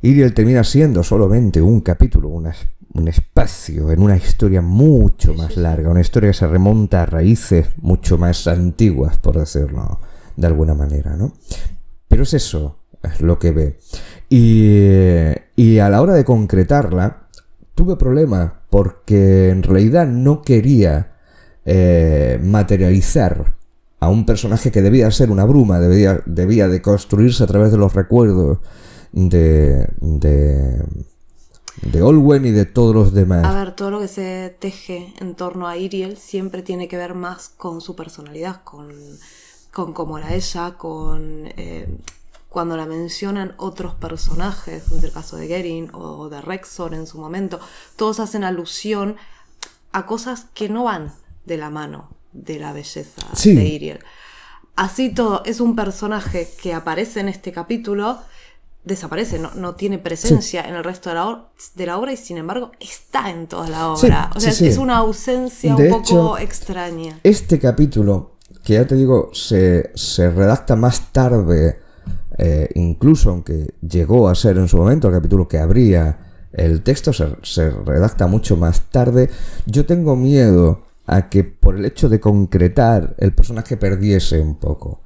Iriel termina siendo solamente un capítulo, un espacio en una historia mucho más larga, una historia que se remonta a raíces mucho más antiguas, por decirlo de alguna manera, ¿no? Pero es eso, es lo que ve. Y a la hora de concretarla, tuve problemas porque en realidad no quería materializar a un personaje que debía ser una bruma, debía de construirse a través de los recuerdos de Olwen y de todos los demás. A ver, todo lo que se teje en torno a Iriel siempre tiene que ver más con su personalidad, con cómo era ella, con cuando la mencionan otros personajes, en el caso de Geraint o de Rexor en su momento, todos hacen alusión a cosas que no van de la mano de la belleza de Iriel. Así todo, es un personaje que aparece en este capítulo, desaparece, no tiene presencia en el resto de la obra y sin embargo está en toda la obra. Es una ausencia de un poco hecho, extraña. Este capítulo, que ya te digo, se redacta más tarde, incluso aunque llegó a ser en su momento el capítulo que abría el texto, se redacta mucho más tarde. Yo tengo miedo a que por el hecho de concretar el personaje perdiese un poco.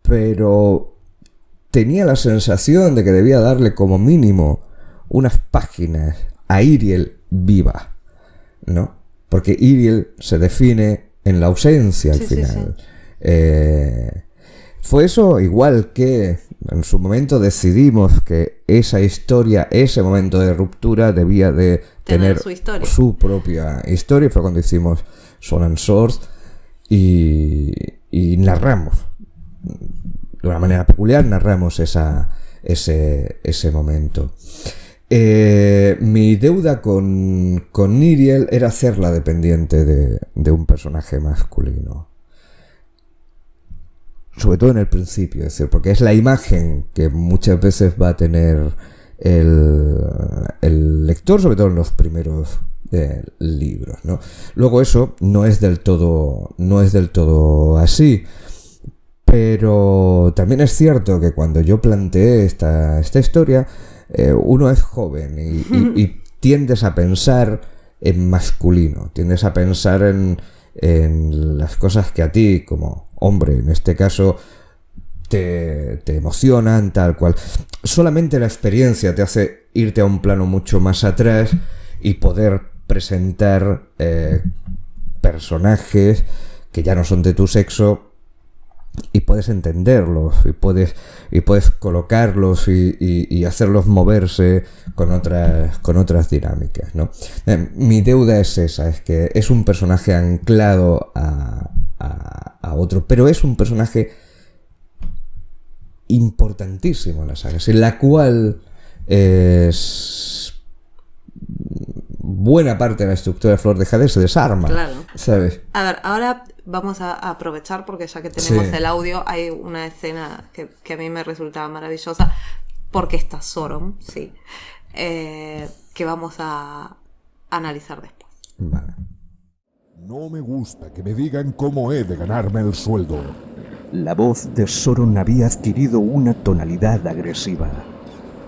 Pero tenía la sensación de que debía darle como mínimo unas páginas a Iriel viva, ¿no? Porque Iriel se define en la ausencia al final. Fue eso, igual que en su momento decidimos que esa historia, ese momento de ruptura debía de tener su propia historia. Fue cuando hicimos Sword and Sword y narramos de una manera peculiar, narramos ese momento. Mi deuda con Iriel era hacerla dependiente de un personaje masculino. Sobre todo en el principio, es decir, porque es la imagen que muchas veces va a tener el lector, sobre todo en los primeros libros, ¿no? Luego eso no es del todo así. Pero también es cierto que cuando yo planteé esta historia, uno es joven y tiendes a pensar en masculino, tiendes a pensar en las cosas que a ti, como hombre en este caso, te emocionan, tal cual. Solamente la experiencia te hace irte a un plano mucho más atrás y poder presentar personajes que ya no son de tu sexo, y puedes entenderlos y puedes colocarlos y hacerlos moverse con otras dinámicas, ¿no? Mi deuda es esa, es que es un personaje anclado a otro, pero es un personaje importantísimo en la saga, en la cual es buena parte de la estructura de Flor de Jade se desarma, claro, ¿sabes? A ver, ahora vamos a aprovechar, porque ya que tenemos el audio, hay una escena que a mí me resultaba maravillosa, porque está Sorom, sí, que vamos a analizar después. Vale. No me gusta que me digan cómo he de ganarme el sueldo. La voz de Soron había adquirido una tonalidad agresiva.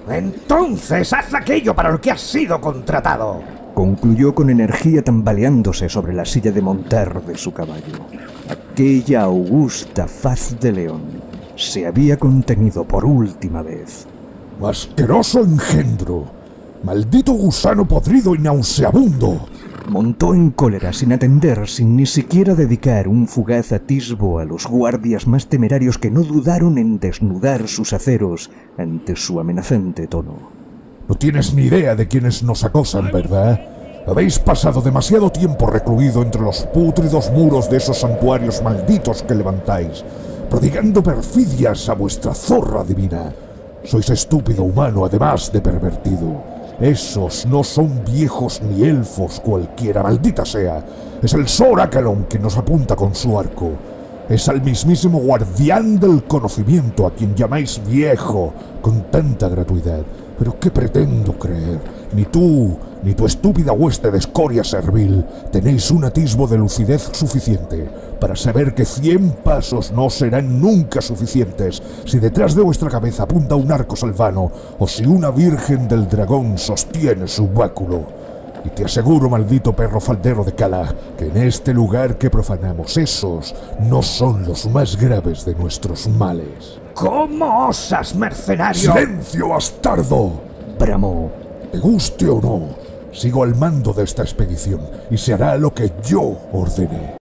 Entonces haz aquello para lo que has sido contratado. Concluyó con energía tambaleándose sobre la silla de montar de su caballo. Aquella augusta faz de león se había contenido por última vez. ¡Asqueroso engendro! ¡Maldito gusano podrido y nauseabundo! Montó en cólera sin atender, sin ni siquiera dedicar un fugaz atisbo a los guardias más temerarios que no dudaron en desnudar sus aceros ante su amenazante tono. No tienes ni idea de quiénes nos acosan, ¿verdad? Habéis pasado demasiado tiempo recluido entre los pútridos muros de esos santuarios malditos que levantáis, prodigando perfidias a vuestra zorra divina. Sois estúpido humano, además de pervertido. Esos no son viejos ni elfos cualquiera, maldita sea. Es el Sor Akalon que nos apunta con su arco. Es al mismísimo guardián del conocimiento a quien llamáis viejo con tanta gratuidad. Pero ¿qué pretendo creer? Ni tú, ni tu estúpida hueste de escoria servil tenéis un atisbo de lucidez suficiente para saber que 100 pasos no serán nunca suficientes si detrás de vuestra cabeza apunta un arco salvano o si una virgen del dragón sostiene su báculo. Y te aseguro, maldito perro faldero de Cala, que en este lugar que profanamos esos no son los más graves de nuestros males. ¿Cómo osas, mercenario? ¡Silencio, bastardo! bramó. Te guste o no, sigo al mando de esta expedición y se hará lo que yo ordene.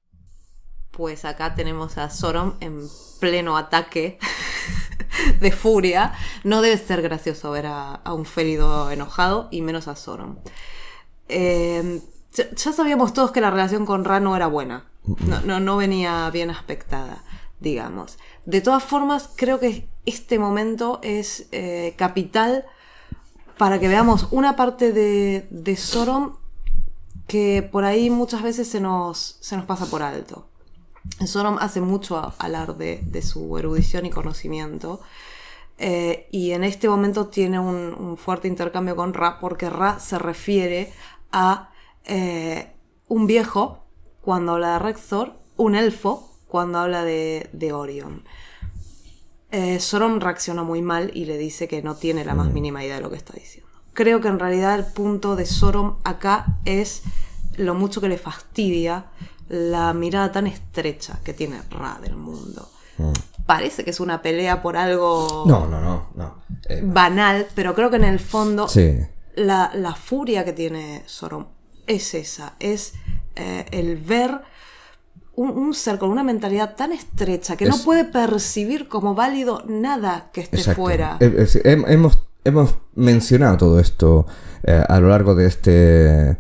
Pues acá tenemos a Sorom en pleno ataque de furia. No debe ser gracioso ver a un Férido enojado, y menos a Sorom. Ya sabíamos todos que la relación con Ra no era buena. No venía bien aspectada, digamos. De todas formas, creo que este momento es capital para que veamos una parte de Sorom que por ahí muchas veces se nos pasa por alto. Sorom hace mucho alarde de su erudición y conocimiento, y en este momento tiene un fuerte intercambio con Ra, porque Ra se refiere a un viejo cuando habla de Rexor, un elfo cuando habla de Orion. Sorom reacciona muy mal y le dice que no tiene la más mínima idea de lo que está diciendo. Creo que en realidad el punto de Sorom acá es lo mucho que le fastidia la mirada tan estrecha que tiene Ra del mundo. Parece que es una pelea por algo No. banal, pero creo que en el fondo Sí. la furia que tiene Sorom es esa, es el ver un ser con una mentalidad tan estrecha que no puede percibir como válido nada que esté Exacto. fuera. Hemos mencionado todo esto a lo largo de esta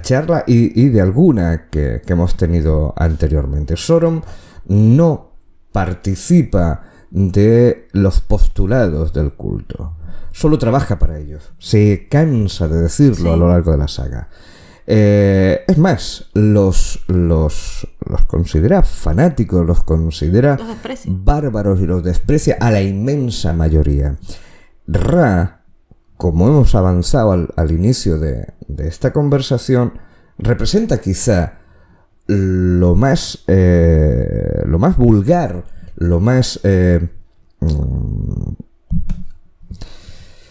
charla y de alguna que hemos tenido anteriormente. Sorom no participa de los postulados del culto, solo trabaja para ellos. Se cansa de decirlo a lo largo de la saga. Es más, los considera fanáticos, los considera bárbaros y los desprecia a la inmensa mayoría. Ra, como hemos avanzado al inicio de esta conversación, representa quizá lo más vulgar, lo más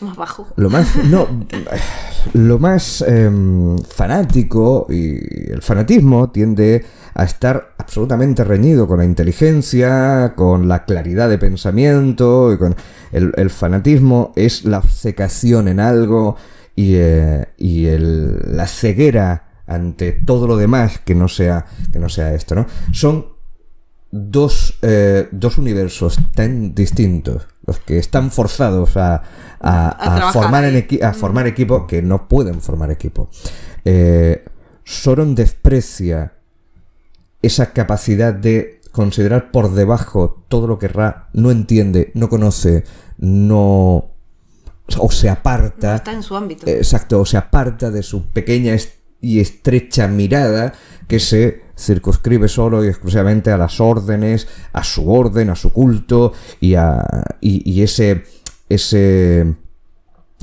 Más bajo. Lo más fanático, y el fanatismo tiende a estar absolutamente reñido con la inteligencia, con la claridad de pensamiento, y con el fanatismo es la obcecación en algo y la ceguera ante todo lo demás que no sea esto, ¿no? Son dos universos tan distintos los que están forzados a formar equipo, que no pueden formar equipo. Sorom desprecia esa capacidad de considerar por debajo todo lo que Ra no entiende, no conoce, o se aparta. No está en su ámbito. Exacto, o se aparta de su pequeña y estrecha mirada que se circunscribe solo y exclusivamente a las órdenes, a su orden, a su culto y ese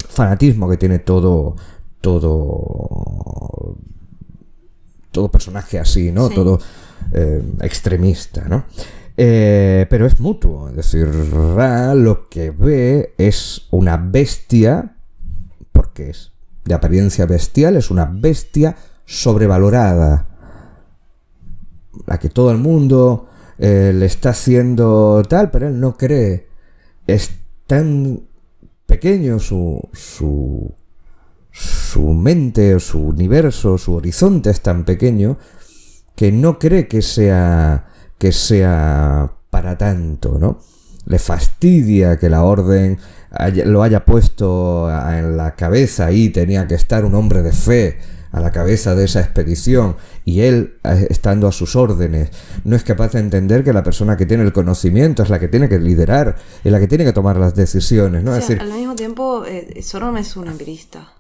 fanatismo que tiene todo personaje así, ¿no? Sí. Todo extremista, ¿no? Pero es mutuo, es decir, Ra lo que ve es una bestia, porque es de apariencia bestial, es una bestia sobrevalorada, la que todo el mundo le está haciendo tal, pero él no cree. Es tan pequeño su mente, su universo, su horizonte es tan pequeño que no cree que sea para tanto, ¿no? Le fastidia que la orden lo haya puesto en la cabeza, y tenía que estar un hombre de fe a la cabeza de esa expedición, y él, estando a sus órdenes, no es capaz de entender que la persona que tiene el conocimiento es la que tiene que liderar, es la que tiene que tomar las decisiones, ¿no? O sea, es decir, al mismo tiempo, Sorom es un empirista.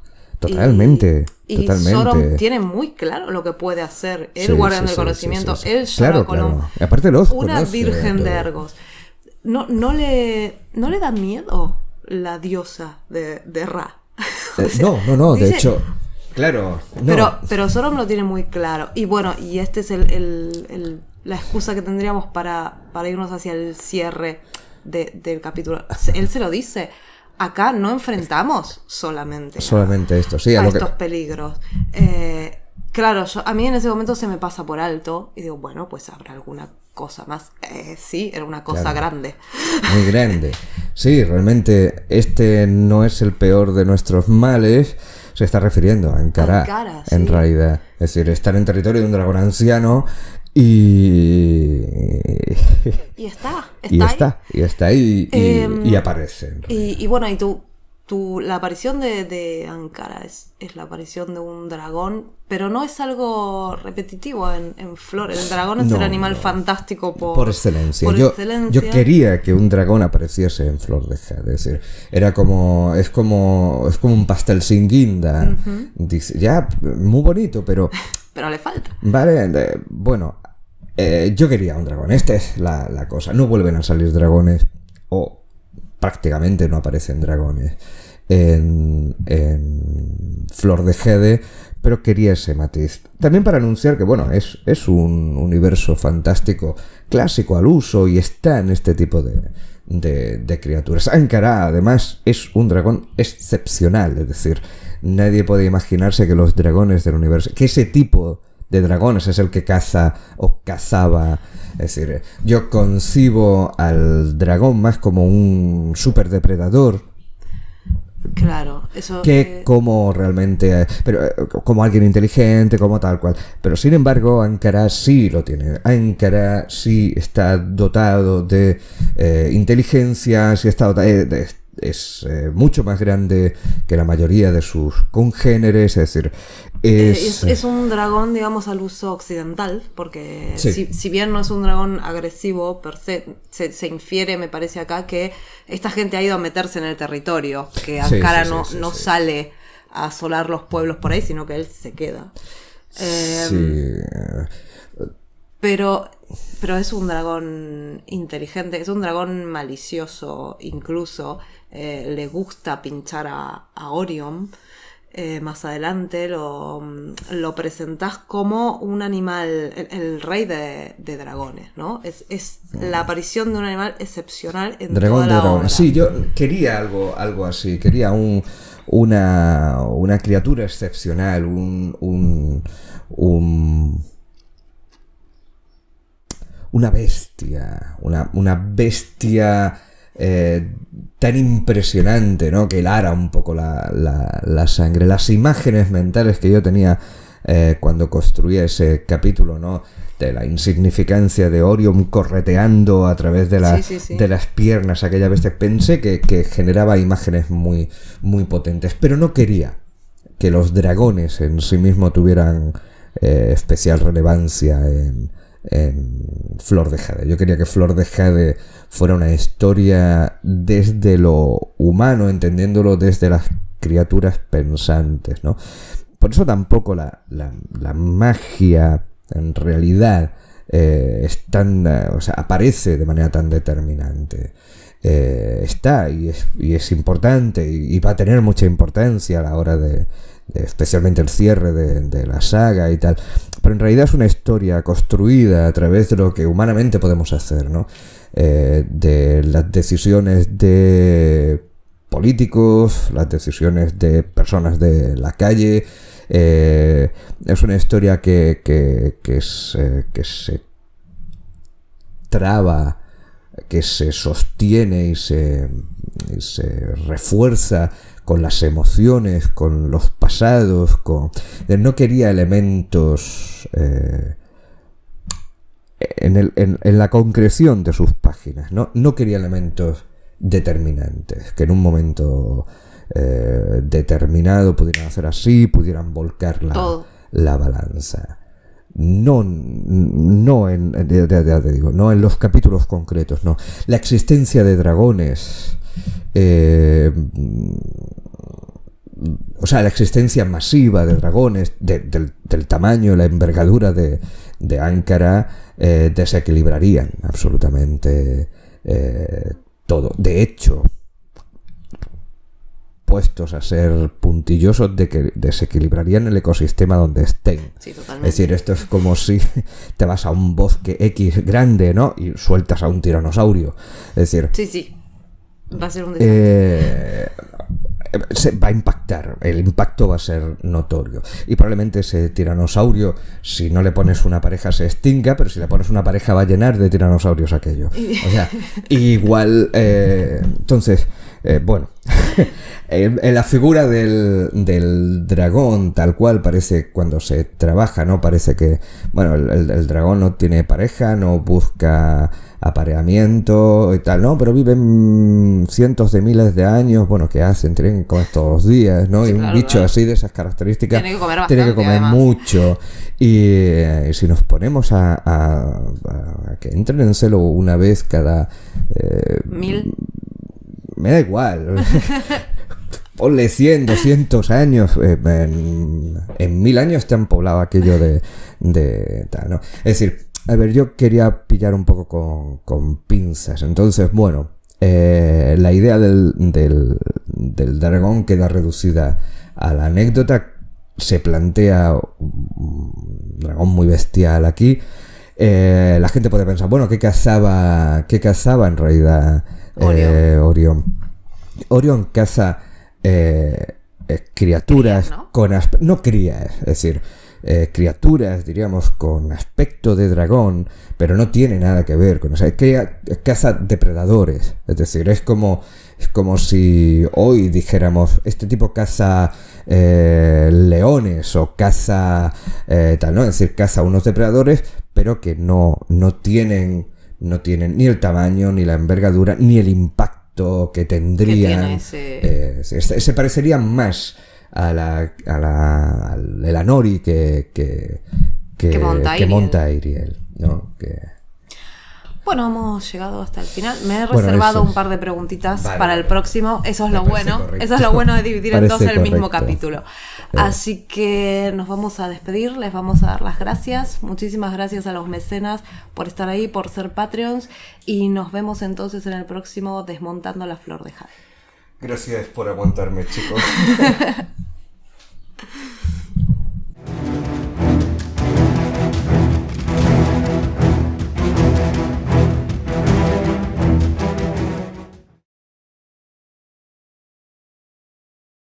Totalmente, y totalmente. Sauron tiene muy claro lo que puede hacer. El Sí, guardián sí, del sí, conocimiento, sí, sí. el Claro, Colón, claro. Y aparte los una conoce virgen de todo. Argos. ¿No le da miedo la diosa de Ra? O sea, No, de dice- hecho, claro, no. Pero Sauron lo tiene muy claro. Y bueno, y este es la excusa que tendríamos para irnos hacia el cierre del capítulo. Él se lo dice. Acá no enfrentamos solamente Solamente esto, sí, a a lo que... estos peligros. Claro, a mí en ese momento se me pasa por alto y digo, bueno, pues habrá alguna cosa más. Sí, era una cosa Claro. grande. Muy grande. Sí, realmente este no es el peor de nuestros males. Se está refiriendo a Ankara, Ankara, en sí. realidad. Es decir, estar en territorio de un dragón anciano y... Y está y está ahí y aparece. en realidad. Y bueno, y la aparición de Ankara es la aparición de un dragón, pero no es algo repetitivo en Flor. El dragón es No, el animal no. fantástico Por excelencia. por Yo excelencia. quería que un dragón apareciese en Flor de Jade. Es decir, es como un pastel sin guinda. Dice, ya, muy bonito, pero Pero le falta. vale, bueno, yo quería un dragón. Esta es la cosa. No vuelven a salir dragones, o prácticamente no aparecen dragones en Flor de Jade, pero quería ese matiz. También para anunciar que, bueno, es un universo fantástico clásico al uso y está en este tipo de criaturas. Ankara, además, es un dragón excepcional, es decir, nadie puede imaginarse que los dragones del universo, que ese tipo de dragones es el que caza o cazaba. Es decir, yo concibo al dragón más como un superdepredador Claro, eso. que como realmente, pero como alguien inteligente, como tal cual. Pero sin embargo, Ankara sí lo tiene. Ankara sí está dotado de inteligencia, sí está dotado es mucho más grande que la mayoría de sus congéneres, es decir, es un dragón, digamos, al uso occidental, porque Sí. si bien no es un dragón agresivo, per se infiere, me parece acá, que esta gente ha ido a meterse en el territorio, que Sí, Ankara sí, no, sí, no sí. sale a asolar los pueblos por ahí, sino que él se queda. sí, Pero es un dragón inteligente, es un dragón malicioso incluso. Le gusta pinchar a Orion. Más adelante lo presentás como un animal, el rey de dragones, ¿no? Es la aparición de un animal excepcional en dragón toda de la dragones. obra. Sí, yo quería algo así. Quería una criatura excepcional, una bestia, una bestia tan impresionante, ¿no? Que helara un poco la sangre. Las imágenes mentales que yo tenía cuando construía ese capítulo, ¿no? De la insignificancia de Orion correteando a través de las piernas aquella bestia. Pensé que generaba imágenes muy, muy potentes, pero no quería que los dragones en sí mismos tuvieran especial relevancia en Flor de Jade. Yo quería que Flor de Jade fuera una historia desde lo humano, entendiéndolo desde las criaturas pensantes, ¿no? Por eso tampoco la magia en realidad aparece de manera tan determinante. Está y es importante y va a tener mucha importancia a la hora de especialmente el cierre de la saga y tal, pero en realidad es una historia construida a través de lo que humanamente podemos hacer, ¿no? De las decisiones de políticos, las decisiones de personas de la calle. Es una historia que se traba, que se sostiene y se refuerza con las emociones, con los pasados, no quería elementos en la concreción de sus páginas, no quería elementos determinantes, que en un momento determinado pudieran hacer así, pudieran volcar la balanza. No ya te digo, no en los capítulos concretos, no. La existencia de dragones o sea, la existencia masiva de dragones del tamaño, la envergadura de Ankara desequilibrarían absolutamente todo. De hecho, puestos a ser puntillosos, de que desequilibrarían el ecosistema donde estén. Sí, totalmente. Es decir, esto es como si te vas a un bosque X grande, ¿no? Y sueltas a un tiranosaurio. Es decir, Sí. Va a ser un desastre. se va a impactar, el impacto va a ser notorio. Y probablemente ese tiranosaurio, si no le pones una pareja, se extinga, pero si le pones una pareja va a llenar de tiranosaurios aquello. O sea, igual, entonces, bueno, en la figura del dragón, tal cual parece cuando se trabaja, ¿no? Parece que, bueno, el dragón no tiene pareja, no busca apareamiento y tal, ¿no? Pero viven cientos de miles de años, bueno, ¿qué hacen? Tienen que comer todos los días, ¿no? Sí, y un claro, bicho claro. así de esas características Tiene que comer tiene que bastante, comer además. mucho. Y si nos ponemos a que entren en celo una vez cada... 1000. Me da igual. Ponle 100, 200 años. En 1000 años te han poblado aquello de tal, ¿no? Es decir, a ver, yo quería pillar un poco con pinzas. Entonces, bueno, la idea del dragón queda reducida a la anécdota. Se plantea un dragón muy bestial aquí. La gente puede pensar, bueno, ¿qué cazaba en realidad Orión? Orión caza criaturas Crías, ¿no? con no crías, es decir, criaturas, diríamos, con aspecto de dragón, pero no tiene nada que ver con eso. Caza depredadores, es decir, es como si hoy dijéramos, este tipo caza leones o caza tal, ¿no? Es decir, caza unos depredadores, pero que no tienen ni el tamaño, ni la envergadura, ni el impacto que tendrían. Se parecerían más al Anori que monta Iriel, ¿no? Bueno, hemos llegado hasta el final. Me he Bueno, reservado eso. un par de preguntitas Vale, para el próximo. Eso es Me lo parece bueno. correcto. Eso es lo bueno de dividir en Parece dos el mismo correcto. capítulo. Así que nos vamos a despedir. Les vamos a dar las gracias. Muchísimas gracias a los mecenas por estar ahí, por ser Patreons. Y nos vemos entonces en el próximo Desmontando la Flor de Jade. Gracias por aguantarme, chicos.